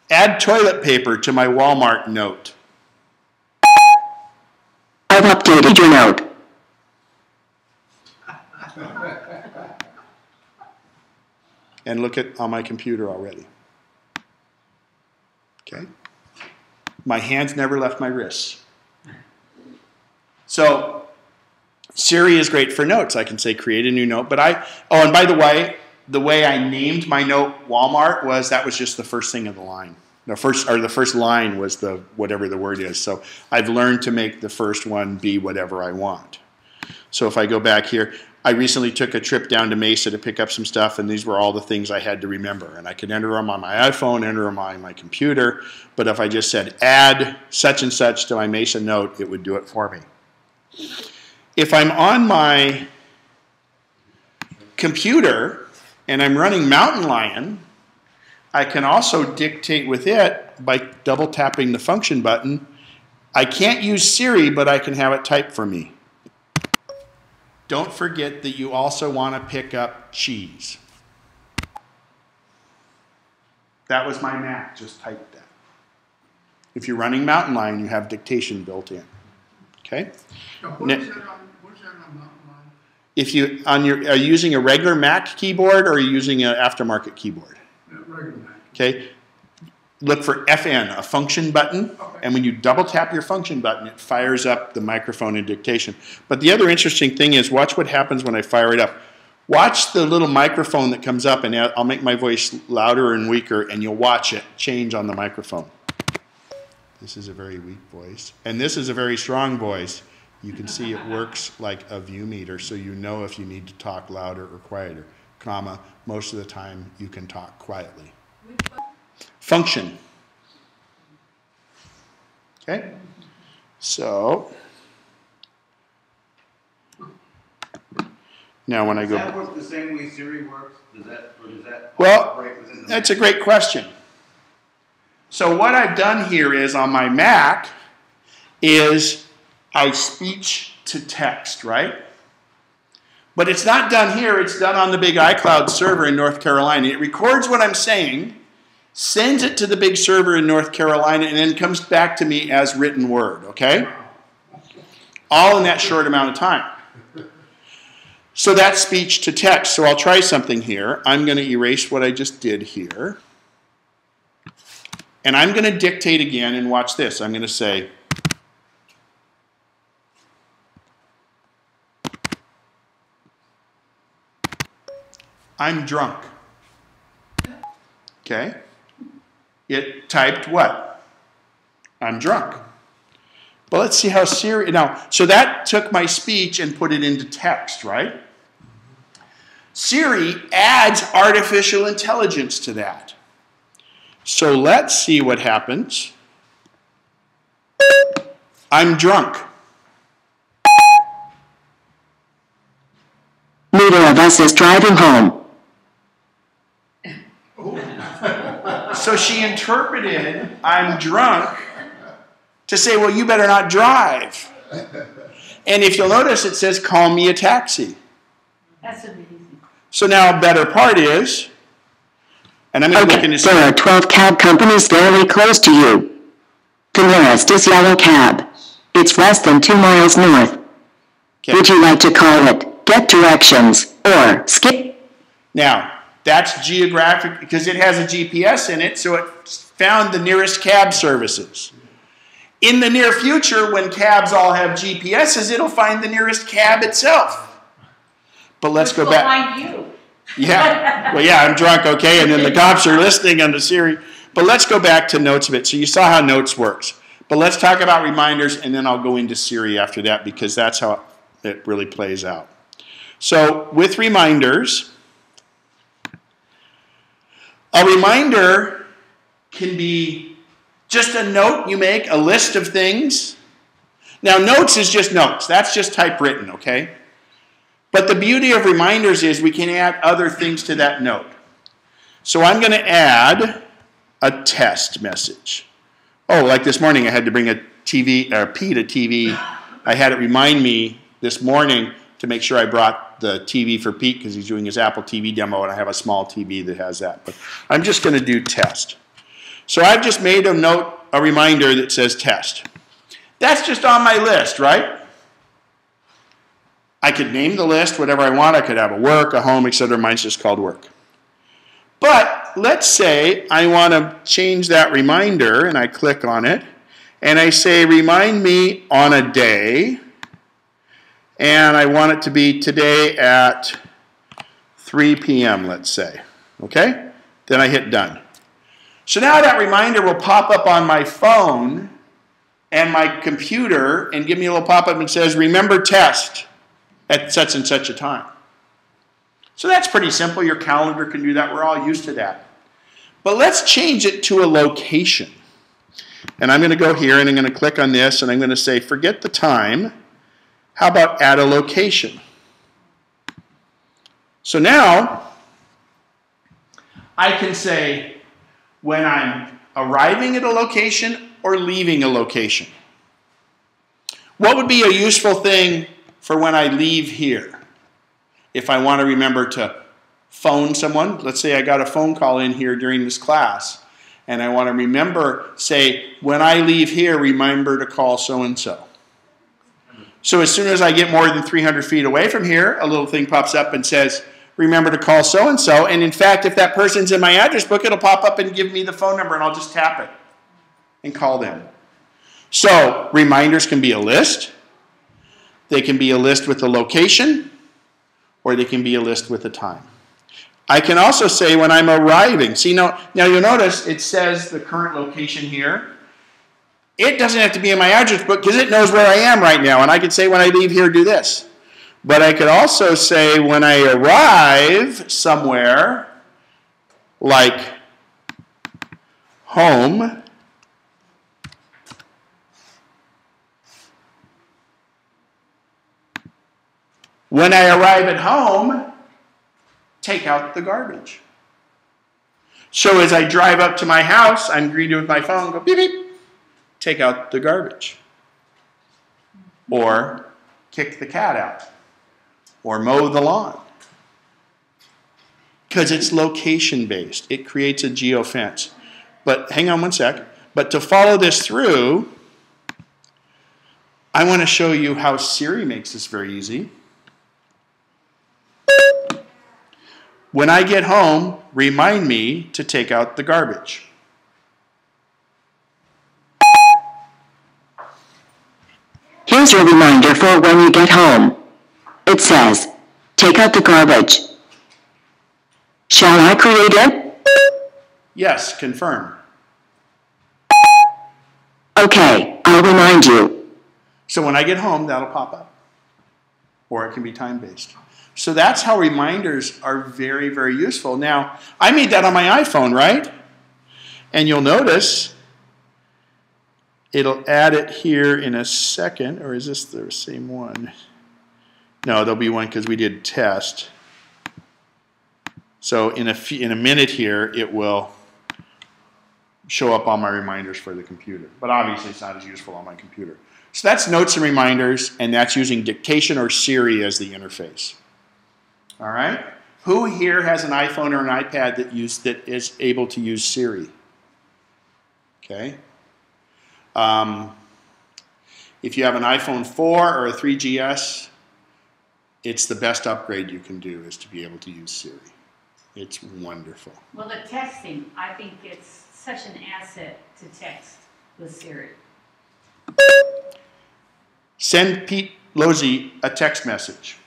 Add toilet paper to my Walmart note. I've updated your note. And look at on my computer already. Okay? My hands never left my wrists. So, Siri is great for notes. I can say create a new note, but and by the way I named my note Walmart that was just the first thing of the line. The first line was the whatever the word is. So I've learned to make the first one be whatever I want. So if I go back here, I recently took a trip down to Mesa to pick up some stuff, and these were all the things I had to remember. And I could enter them on my iPhone, enter them on my computer, but if I just said add such and such to my Mesa note, it would do it for me. If I'm on my computer and I'm running Mountain Lion, I can also dictate with it by double tapping the function button. I can't use Siri, but I can have it type for me. Don't forget that you also want to pick up cheese. That was my Mac, just typed that. If you're running Mountain Lion, you have dictation built in. Okay? What's that on Mountain Lion? If you are you using a regular Mac keyboard or are you using an aftermarket keyboard? Regular Mac. Okay. Look for FN, a function button, Okay. and when you double tap your function button, it fires up the microphone and dictation. But the other interesting thing is, watch what happens when I fire it up. Watch the little microphone that comes up, and I'll make my voice louder and weaker, and you'll watch it change on the microphone. This is a very weak voice, and this is a very strong voice. You can see it works like a view meter, so you know if you need to talk louder or quieter, comma, most of the time you can talk quietly. Function. Okay? So, now when I go... Does that work the same way Siri works? Does that Well, operate within the that's a great question. So what I've done here is, on my Mac, is I speech to text, right? But it's not done here, it's done on the big iCloud server in North Carolina. It records what I'm saying, sends it to the big server in North Carolina, and then comes back to me as written word, okay? All in that short amount of time. So that's speech to text. So I'll try something here. I'm going to erase what I just did here. And I'm going to dictate again, and watch this. I'm going to say, I'm drunk. Okay? It typed what? I'm drunk. But let's see how Siri... Now, so that took my speech and put it into text, right? Siri adds artificial intelligence to that. So let's see what happens. I'm drunk. Neither of us is driving home. So she interpreted I'm drunk to say, well, you better not drive. And if you'll notice, it says, call me a taxi. That's amazing. So now a better part is, and I'm going to look Okay, into... there are 12 cab companies fairly close to you. The nearest is Yellow Cab. It's less than 2 miles north. Okay. Would you like to call it, get directions, or skip? Now, that's geographic, because it has a GPS in it, so it found the nearest cab services. In the near future, when cabs all have GPSs, it'll find the nearest cab itself. But let's go back. Find you. Yeah, well, yeah, I'm drunk, okay, and then the cops are listening on the Siri. But let's go back to Notes a bit. So you saw how Notes works. But let's talk about reminders, and then I'll go into Siri after that because that's how it really plays out. So with reminders, a reminder can be just a note you make, a list of things. Now, notes is just notes. That's just typewritten, okay? But the beauty of reminders is we can add other things to that note. So I'm going to add a test message. Oh, like this morning I had to bring a TV, or P to TV. I had it remind me this morning to make sure I brought the TV for Pete because he's doing his Apple TV demo and I have a small TV that has that. But I'm just going to do test. So I've just made a note, a reminder that says test. That's just on my list, right? I could name the list whatever I want. I could have a work, a home, etc. Mine's just called work. But let's say I want to change that reminder, and I click on it, and I say remind me on a day, and I want it to be today at 3 p.m., let's say. Okay? Then I hit done. So now that reminder will pop up on my phone and my computer and give me a little pop-up and says, remember test at such and such a time. So that's pretty simple. Your calendar can do that. We're all used to that. But let's change it to a location. And I'm going to go here and I'm going to click on this and I'm going to say, forget the time. How about add a location? So now I can say when I'm arriving at a location or leaving a location. What would be a useful thing for when I leave here? If I want to remember to phone someone, let's say I got a phone call in here during this class, and I want to remember, say, when I leave here, remember to call so-and-so. So as soon as I get more than 300 feet away from here, a little thing pops up and says, remember to call so-and-so. And in fact, if that person's in my address book, it'll pop up and give me the phone number, and I'll just tap it and call them. So reminders can be a list. They can be a list with a location, or they can be a list with a time. I can also say when I'm arriving. See, now you'll notice it says the current location here. It doesn't have to be in my address book because it knows where I am right now. And I could say when I leave here, do this. But I could also say when I arrive somewhere, like home, when I arrive at home, take out the garbage. So as I drive up to my house, I'm greeted with my phone, go beep, beep, take out the garbage. Or kick the cat out. Or mow the lawn. Because it's location-based. It creates a geofence. But hang on one sec. But to follow this through, I want to show you how Siri makes this very easy. When I get home, remind me to take out the garbage. Here's your reminder for when you get home. It says, take out the garbage. Shall I create it? Yes, confirm. Okay, I'll remind you. So when I get home, that'll pop up. Or it can be time-based. So that's how reminders are very, very useful. Now, I made that on my iPhone, right? And you'll notice it'll add it here in a second. Or is this the same one? No, there'll be one because we did test. So in a minute here, it will show up on my reminders for the computer. But obviously, it's not as useful on my computer. So that's notes and reminders, and that's using dictation or Siri as the interface. All right? Who here has an iPhone or an iPad that is able to use Siri? Okay. If you have an iPhone 4 or a 3GS, it's the best upgrade you can do is to be able to use Siri. It's wonderful. Well, the texting, I think it's such an asset to text with Siri. Send Pete Lozzi a text message.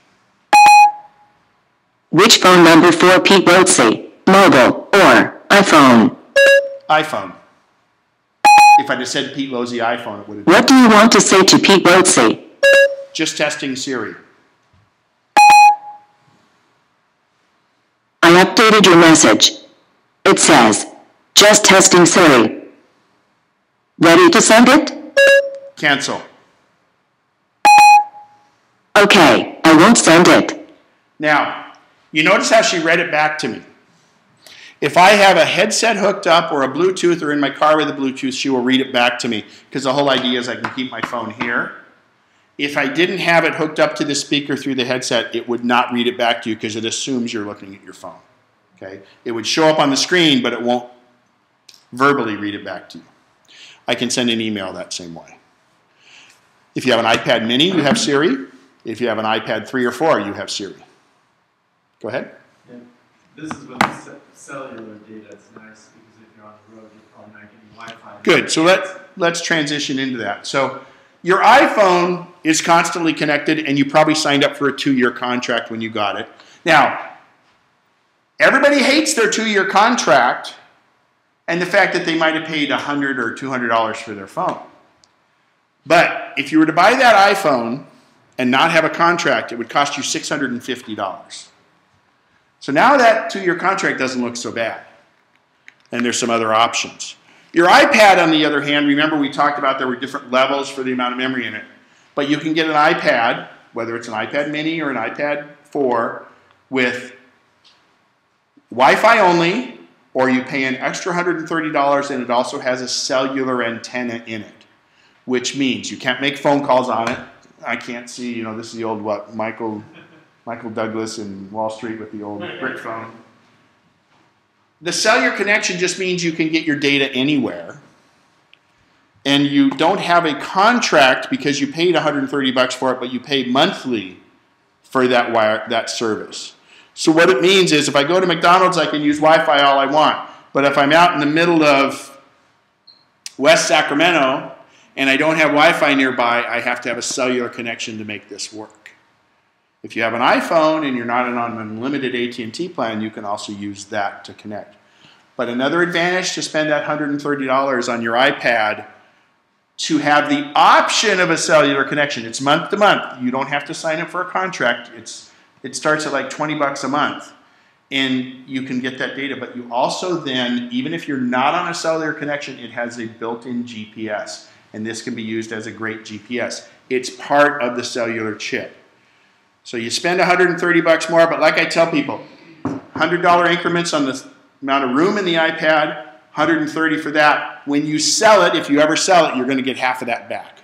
Which phone number for Pete Lozzi? Mobile or iPhone? iPhone. If I'd have said Pete Losey iPhone, it would have What do you want to say to Pete Losey? just testing Siri. I updated your message. It says, just testing Siri. Ready to send it? Cancel. Okay, I won't send it. Now, you notice how she read it back to me. If I have a headset hooked up or a Bluetooth or in my car with a Bluetooth, she will read it back to me because the whole idea is I can keep my phone here. If I didn't have it hooked up to the speaker through the headset, it would not read it back to you because it assumes you're looking at your phone. Okay? It would show up on the screen, but it won't verbally read it back to you. I can send an email that same way. If you have an iPad mini, you have Siri. If you have an iPad 3 or 4, you have Siri. Go ahead. Yeah. This is with the cellular data. It's nice because if you're on the road, you're probably not getting Wi-Fi. Good. So let's transition into that. So your iPhone is constantly connected, and you probably signed up for a 2-year contract when you got it. Now, everybody hates their 2-year contract and the fact that they might have paid $100 or $200 for their phone. But if you were to buy that iPhone and not have a contract, it would cost you $650. So now that 2-year contract doesn't look so bad. And there's some other options. Your iPad, on the other hand, remember we talked about there were different levels for the amount of memory in it. But you can get an iPad, whether it's an iPad mini or an iPad 4, with Wi-Fi only, or you pay an extra $130 and it also has a cellular antenna in it, which means you can't make phone calls on it. I can't see, you know, this is the old, what, Michael Douglas in Wall Street with the old brick phone. The cellular connection just means you can get your data anywhere. And you don't have a contract because you paid $130 for it, but you pay monthly for that service. So what it means is if I go to McDonald's, I can use Wi-Fi all I want. But if I'm out in the middle of West Sacramento and I don't have Wi-Fi nearby, I have to have a cellular connection to make this work. If you have an iPhone and you're not on an unlimited AT&T plan, you can also use that to connect. But another advantage to spend that $130 on your iPad to have the option of a cellular connection. It's month to month. You don't have to sign up for a contract. It starts at like $20 a month. And you can get that data. But you also then, even if you're not on a cellular connection, it has a built-in GPS. And this can be used as a great GPS. It's part of the cellular chip. So you spend $130 more, but like I tell people, $100 increments on the amount of room in the iPad, $130 for that. When you sell it, if you ever sell it, you're going to get half of that back.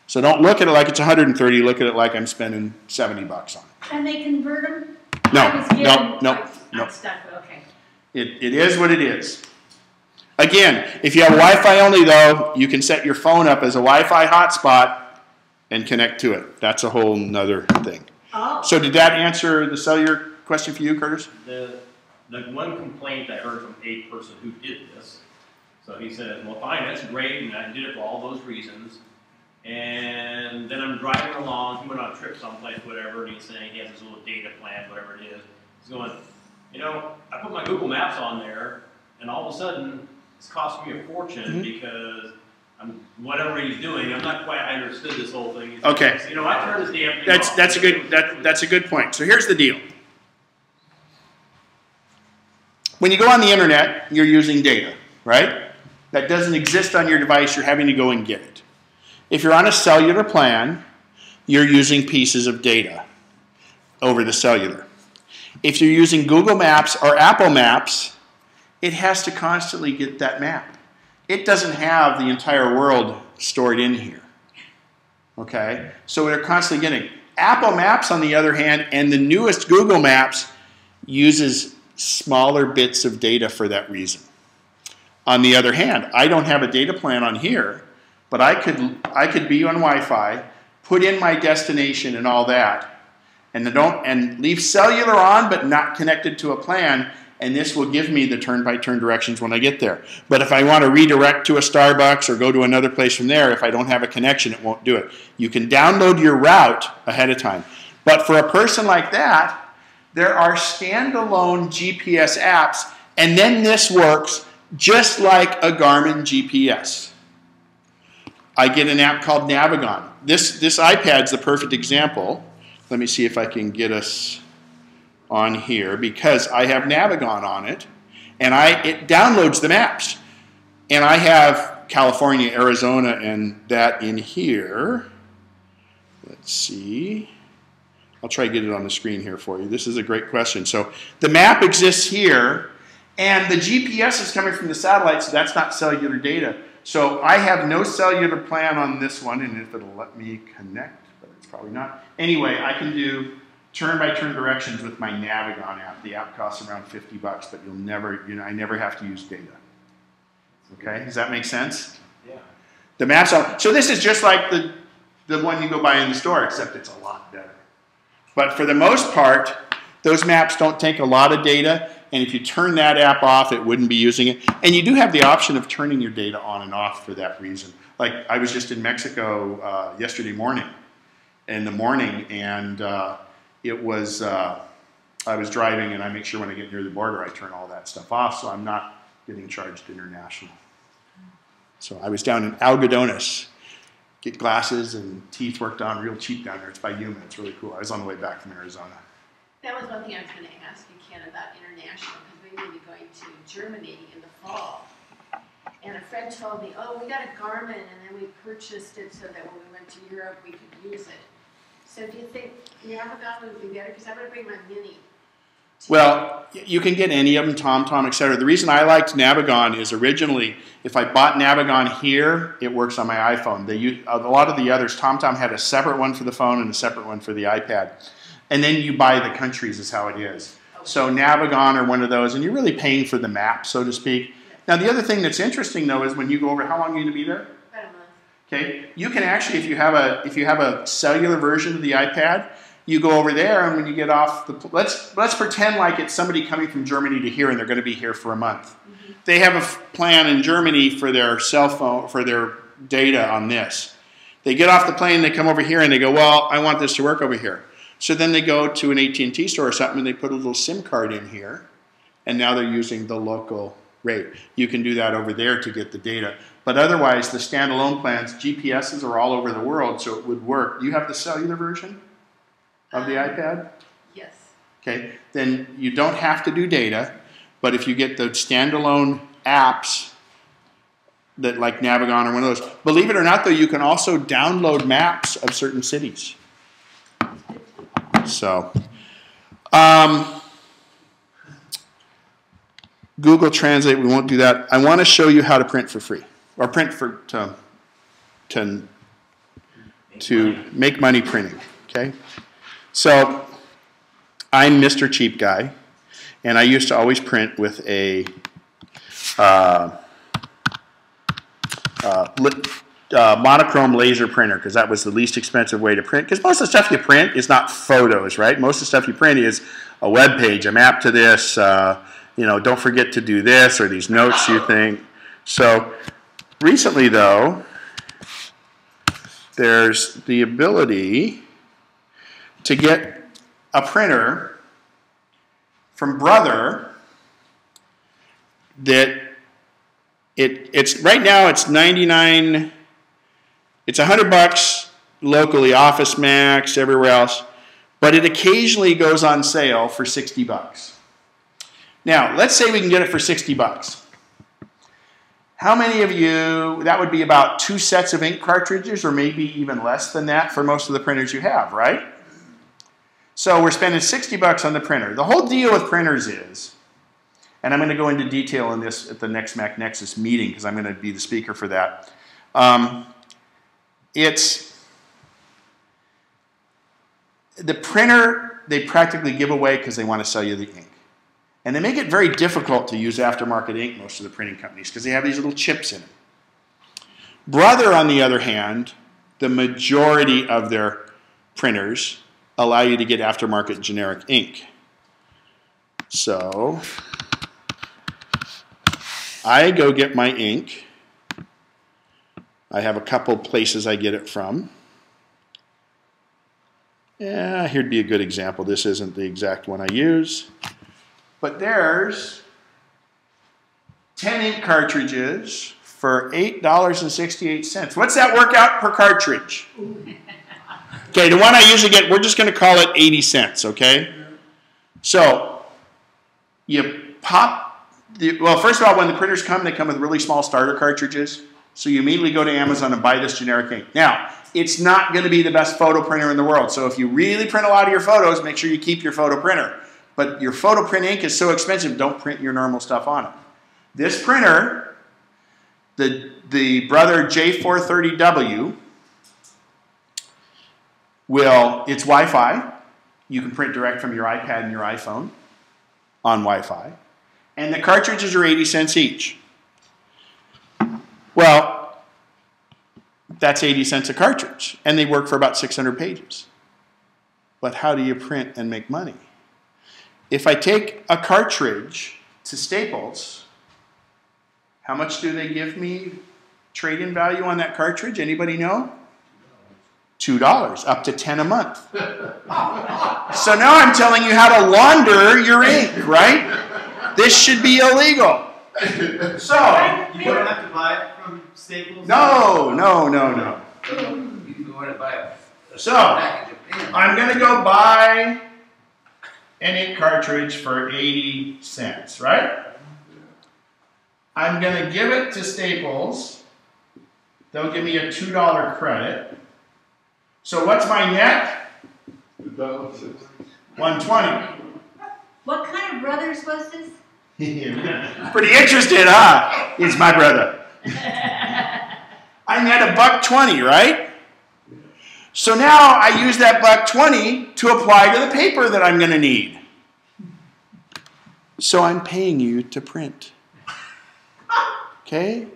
So don't look at it like it's $130. Look at it like I'm spending $70 on it. And they convert them? No. Stuff, okay. It is what it is. Again, if you have Wi-Fi only, though, you can set your phone up as a Wi-Fi hotspot and connect to it. That's a whole nother thing. Oh. So did that answer the cellular question for you, Curtis? The one complaint I heard from a person who did this, so he said, well, fine, that's great, and I did it for all those reasons. And then I'm driving along, he went on a trip someplace, whatever, and he's saying he has this little data plan, whatever it is. He's going, you know, I put my Google Maps on there, and all of a sudden, it's costing me a fortune because whatever he's doing, I'm not quite, I understood this whole thing. He's okay. Like, you know, I turned this damn thing off. That's a good point. So here's the deal. When you go on the internet, you're using data, right? That doesn't exist on your device. You're having to go and get it. If you're on a cellular plan, you're using pieces of data over the cellular. If you're using Google Maps or Apple Maps, it has to constantly get that map. It doesn't have the entire world stored in here. Okay? So they're constantly getting. Apple Maps, on the other hand, and the newest Google Maps uses smaller bits of data for that reason. On the other hand, I don't have a data plan on here, but I could be on Wi-Fi, put in my destination and all that, and leave cellular on but not connected to a plan, and this will give me the turn-by-turn directions when I get there. But if I want to redirect to a Starbucks or go to another place from there, if I don't have a connection, it won't do it. You can download your route ahead of time. But for a person like that, there are standalone GPS apps, and then this works just like a Garmin GPS. I get an app called Navigon. This iPad's the perfect example. Let me see if I can get us on here, because I have Navigon on it, and it downloads the maps. And I have California, Arizona, and that in here. Let's see. I'll try to get it on the screen here for you. This is a great question. So the map exists here, and the GPS is coming from the satellite, so that's not cellular data. So I have no cellular plan on this one, and if it'll let me connect, but it's probably not. Anyway, I can do turn-by-turn directions with my Navigon app. The app costs around $50, but you'll never, I never have to use data. Okay, does that make sense? Yeah. The maps are, so this is just like the one you go buy in the store, except it's a lot better. But for the most part, those maps don't take a lot of data, and if you turn that app off, it wouldn't be using it. And you do have the option of turning your data on and off for that reason. Like, I was just in Mexico yesterday morning, and it was, I was driving, and I make sure when I get near the border, I turn all that stuff off, so I'm not getting charged international. So I was down in Algodones, get glasses and teeth worked on real cheap down there. It's by Yuma, it's really cool. I was on the way back from Arizona. That was one thing I was going to ask you, Ken, about international, because we may be going to Germany in the fall. And a friend told me, oh, we got a Garmin, and then we purchased it so that when we went to Europe, we could use it. So do you think Navigon would be better? Because I'm going to bring my Mini. Well, you can get any of them, TomTom, etc. The reason I liked Navigon is originally, if I bought Navigon here, it works on my iPhone. They use, a lot of the others, TomTom had a separate one for the phone and a separate one for the iPad. And then you buy the countries is how it is. So Navigon or one of those, and you're really paying for the map, so to speak. Now the other thing that's interesting though is when you go over, how long are you going to be there? About a month. Okay, you can actually, if you have a cellular version of the iPad, you go over there, and when you get off the, let's pretend like it's somebody coming from Germany to here, and they're going to be here for a month. Mm-hmm. They have a plan in Germany for their cell phone, for their data on this. They get off the plane, they come over here, and they go, well, I want this to work over here. So then they go to an AT&T store or something, and they put a little SIM card in here, and now they're using the local rate. You can do that over there to get the data. But otherwise, the standalone plans, GPSs are all over the world, so it would work. You have the cellular version of the iPad? Yes. Okay, then you don't have to do data, but if you get the standalone apps that like Navigon or one of those, believe it or not though, you can also download maps of certain cities. So, Google Translate, we won't do that. I want to show you how to print for free, or print for to make money printing, okay? So, I'm Mr. Cheap Guy, and I used to always print with a monochrome laser printer, because that was the least expensive way to print, because most of the stuff you print is not photos, right? Most of the stuff you print is a web page, a map to this, you know, don't forget to do this, or these notes you think. So, recently though, there's the ability to get a printer from Brother that it's right now it's 99, it's $100 locally, Office Max, everywhere else, but it occasionally goes on sale for $60. Now, let's say we can get it for $60. How many of you, that would be about 2 sets of ink cartridges, or maybe even less than that for most of the printers you have, right? So we're spending $60 on the printer. The whole deal with printers is, and I'm going to go into detail on this at the next MacNexus meeting because I'm going to be the speaker for that. It's the printer they practically give away because they want to sell you the ink. And they make it very difficult to use aftermarket ink, most of the printing companies, because they have these little chips in it. Brother, on the other hand, the majority of their printers allow you to get aftermarket generic ink. So I go get my ink. I have a couple places I get it from. Yeah, here'd be a good example. This isn't the exact one I use. But there's 10 ink cartridges, for $8.68. What's that work out per cartridge? Okay, the one I usually get, we're just going to call it 80 cents, okay? So, you pop, well, first of all, when the printers come, they come with really small starter cartridges. So you immediately go to Amazon and buy this generic ink. Now, it's not going to be the best photo printer in the world. So if you really print a lot of your photos, make sure you keep your photo printer. But your photo print ink is so expensive, don't print your normal stuff on it. This printer, the Brother J430W, it's Wi-Fi. You can print direct from your iPad and your iPhone on Wi-Fi. And the cartridges are 80 cents each. Well, that's 80 cents a cartridge, and they work for about 600 pages. But how do you print and make money? If I take a cartridge to Staples, how much do they give me trade-in value on that cartridge? Anybody know? $2, up to 10 a month. So now I'm telling you how to launder your ink, right? This should be illegal. So, You don't have to buy it from Staples? no. You can go in and buy a So, package of pins. I'm going to go buy an ink cartridge for 80 cents, right? I'm going to give it to Staples. They'll give me a $2 credit. So what's my net? $1.20. What kind of brothers was this? Pretty interested, huh? It's my brother. I net $1.20, right? So now I use that $1.20 to apply to the paper that I'm going to need. So I'm paying you to print. Okay?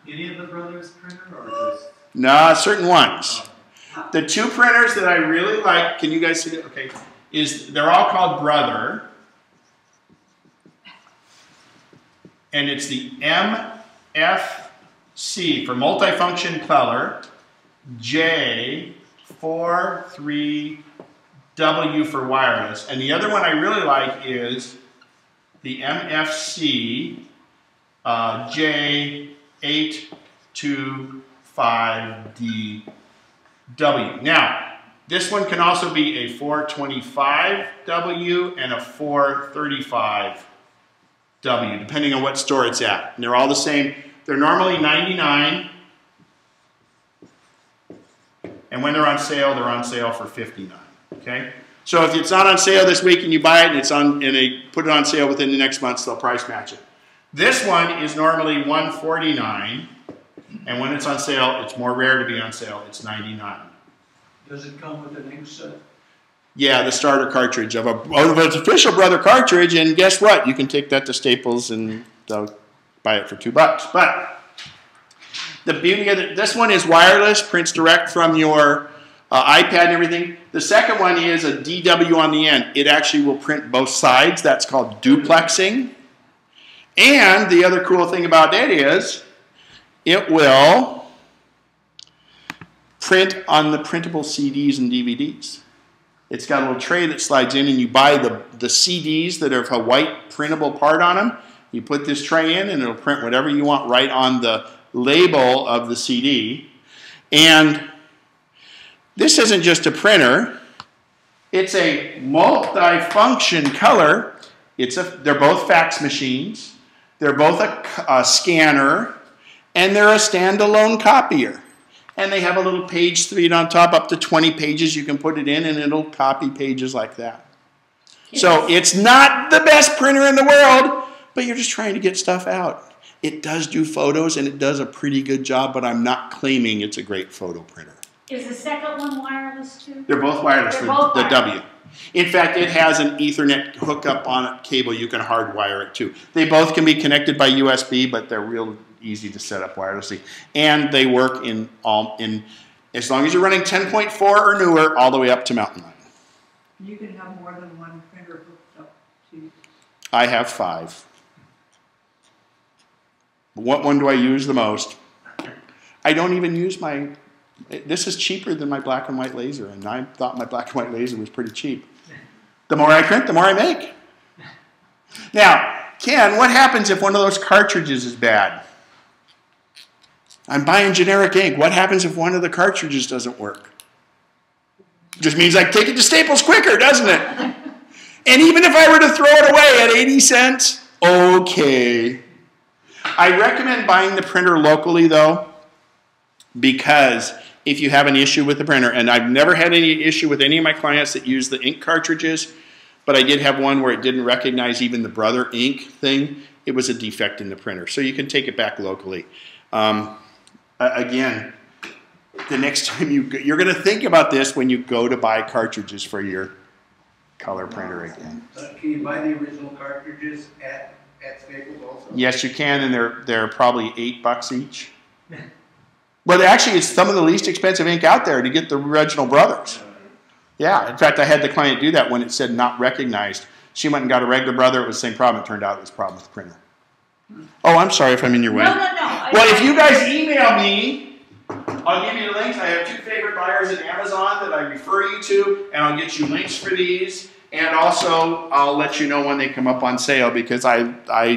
Any of the brothers printer or just? No, certain ones. The two printers that I really like, can you guys see that? Okay, they're all called Brother. And it's the MFC for multifunction color, J43W for wireless. And the other one I really like is the MFC J825DW. Now, this one can also be a 425W and a 435W, depending on what store it's at. And they're all the same. They're normally $99. And when they're on sale for $59. Okay? So if it's not on sale this week and you buy it and they put it on sale within the next month, they'll price match it. This one is normally $149. And when it's on sale, it's more rare to be on sale. It's $99. Does it come with an ink set? Yeah, the starter cartridge of an official Brother cartridge, and guess what? You can take that to Staples and they'll buy it for $2. But the beauty of this one is wireless, prints direct from your iPad and everything. The second one is a DW on the end. It actually will print both sides. That's called duplexing. And the other cool thing about that is it will print on the printable CDs and DVDs. It's got a little tray that slides in, and you buy the CDs that have a white printable part on them. You put this tray in, and it'll print whatever you want right on the label of the CD. And this isn't just a printer. It's a multi-function color. They're both fax machines. They're both a scanner. And they're a standalone copier. And they have a little page speed on top, up to 20 pages you can put it in, and it'll copy pages like that. Yes. So it's not the best printer in the world, but you're just trying to get stuff out. It does do photos, and it does a pretty good job, but I'm not claiming it's a great photo printer. Is the second one wireless too? They're both wireless, They're both the wireless. W. In fact, it has an Ethernet hookup on it, cable. You can hardwire it too. They both can be connected by USB, but they're real easy to set up wirelessly. And they work in as long as you're running 10.4 or newer, all the way up to Mountain Lion. You can have more than one printer hooked up to. I have 5. What one do I use the most? I don't even use my... This is cheaper than my black and white laser, and I thought my black and white laser was pretty cheap. The more I print, the more I make. Now, Ken, what happens if one of those cartridges is bad? I'm buying generic ink. What happens if one of the cartridges doesn't work? Just means I take it to Staples quicker, doesn't it? And even if I were to throw it away at 80 cents, okay. I recommend buying the printer locally, though, because if you have an issue with the printer, and I've never had any issue with any of my clients that use the ink cartridges, but I did have one where it didn't recognize even the Brother ink thing. It was a defect in the printer. So you can take it back locally. Again, the next time you're going to think about this when you go to buy cartridges for your color printer again. Can you buy the original cartridges at Staples also? Yes, you can, and they're probably $8 each. But actually, it's some of the least expensive ink out there to get the original Brothers. Yeah, in fact, I had the client do that when it said not recognized. She went and got a regular Brother. It was the same problem. It turned out it was a problem with the printer. Oh, I'm sorry if I'm in your way. No. Well, if you guys email me, I'll give you the links. I have 2 favorite buyers at Amazon that I refer you to, and I'll get you links for these. And also, I'll let you know when they come up on sale because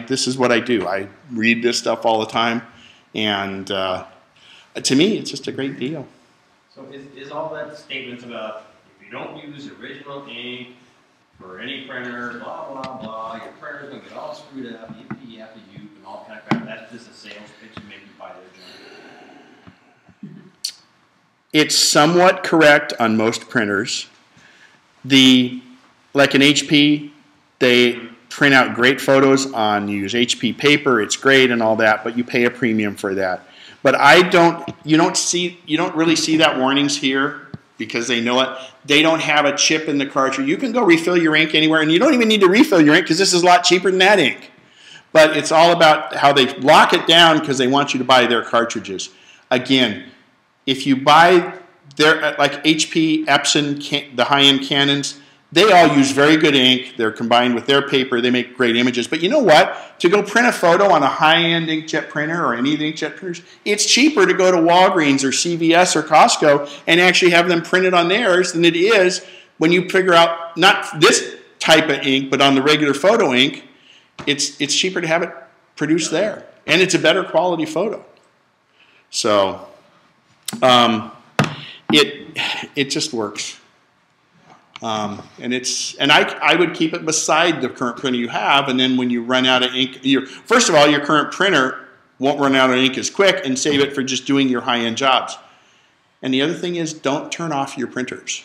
this is what I do. I read this stuff all the time, and to me, it's just a great deal. So is all that statements about if you don't use original ink for any printer, blah, blah, blah, your printer's going to get all screwed up, yippee, yappy, yoop, and all kind of crap, that's just a sales pitch to make you buy their junk? It's somewhat correct on most printers. Like an HP, they print out great photos on, you use HP paper, it's great and all that, but you pay a premium for that. But you don't really see that warnings here because they know it. They don't have a chip in the cartridge. You can go refill your ink anywhere, and you don't even need to refill your ink because this is a lot cheaper than that ink. But it's all about how they lock it down because they want you to buy their cartridges. Again, if you buy their, like HP, Epson, the high-end Canons, they all use very good ink. They're combined with their paper. They make great images. But you know what? To go print a photo on a high-end inkjet printer or any of the inkjet printers, it's cheaper to go to Walgreens or CVS or Costco and actually have them printed on theirs than it is when you figure out not this type of ink, but on the regular photo ink. It's cheaper to have it produced there, and it's a better quality photo. So it just works. And I would keep it beside the current printer you have, and then when you run out of ink, first of all, your current printer won't run out of ink as quick, and save it for just doing your high-end jobs. And the other thing is, don't turn off your printers.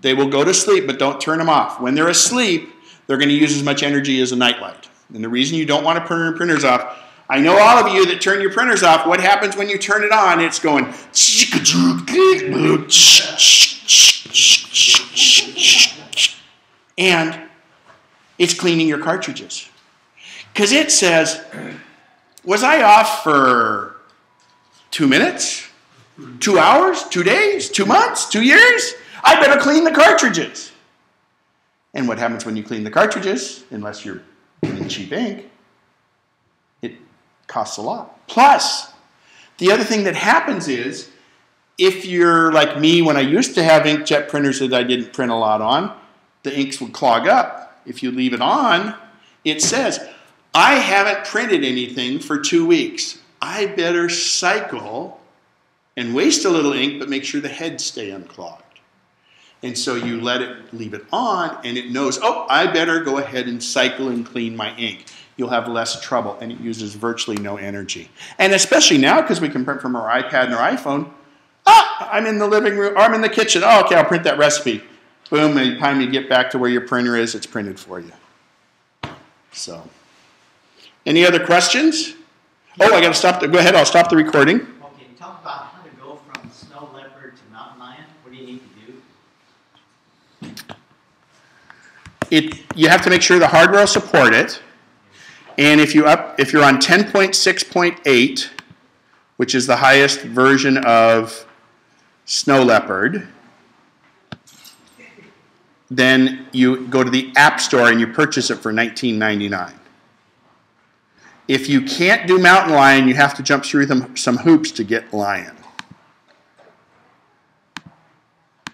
They will go to sleep, but don't turn them off. When they're asleep, they're going to use as much energy as a nightlight. And the reason you don't want to turn your printers off, I know all of you that turn your printers off, what happens when you turn it on? It's going, and it's cleaning your cartridges. Because it says, was I off for 2 minutes? 2 hours? 2 days? 2 months? 2 years? I better clean the cartridges. And what happens when you clean the cartridges, unless you're getting cheap ink, it costs a lot. Plus, the other thing that happens is, if you're like me, when I used to have inkjet printers that I didn't print a lot on, the inks would clog up. If you leave it on, it says, I haven't printed anything for 2 weeks. I better cycle and waste a little ink, but make sure the heads stay unclogged. And so you leave it on, and it knows, oh, I better go ahead and cycle and clean my ink. You'll have less trouble, and it uses virtually no energy. And especially now, because we can print from our iPad and our iPhone, I'm in the living room, or I'm in the kitchen. Oh, okay, I'll print that recipe. Boom, by the time you get back to where your printer is, it's printed for you. So, any other questions? Oh, I got to stop. Go ahead, I'll stop the recording. Okay, talk about how to go from snow leopard to mountain lion. What do you need to do? You have to make sure the hardware will support it. And if you're on 10.6.8, which is the highest version of Snow Leopard, then you go to the App Store and you purchase it for $19.99. If you can't do Mountain Lion, you have to jump through some hoops to get Lion.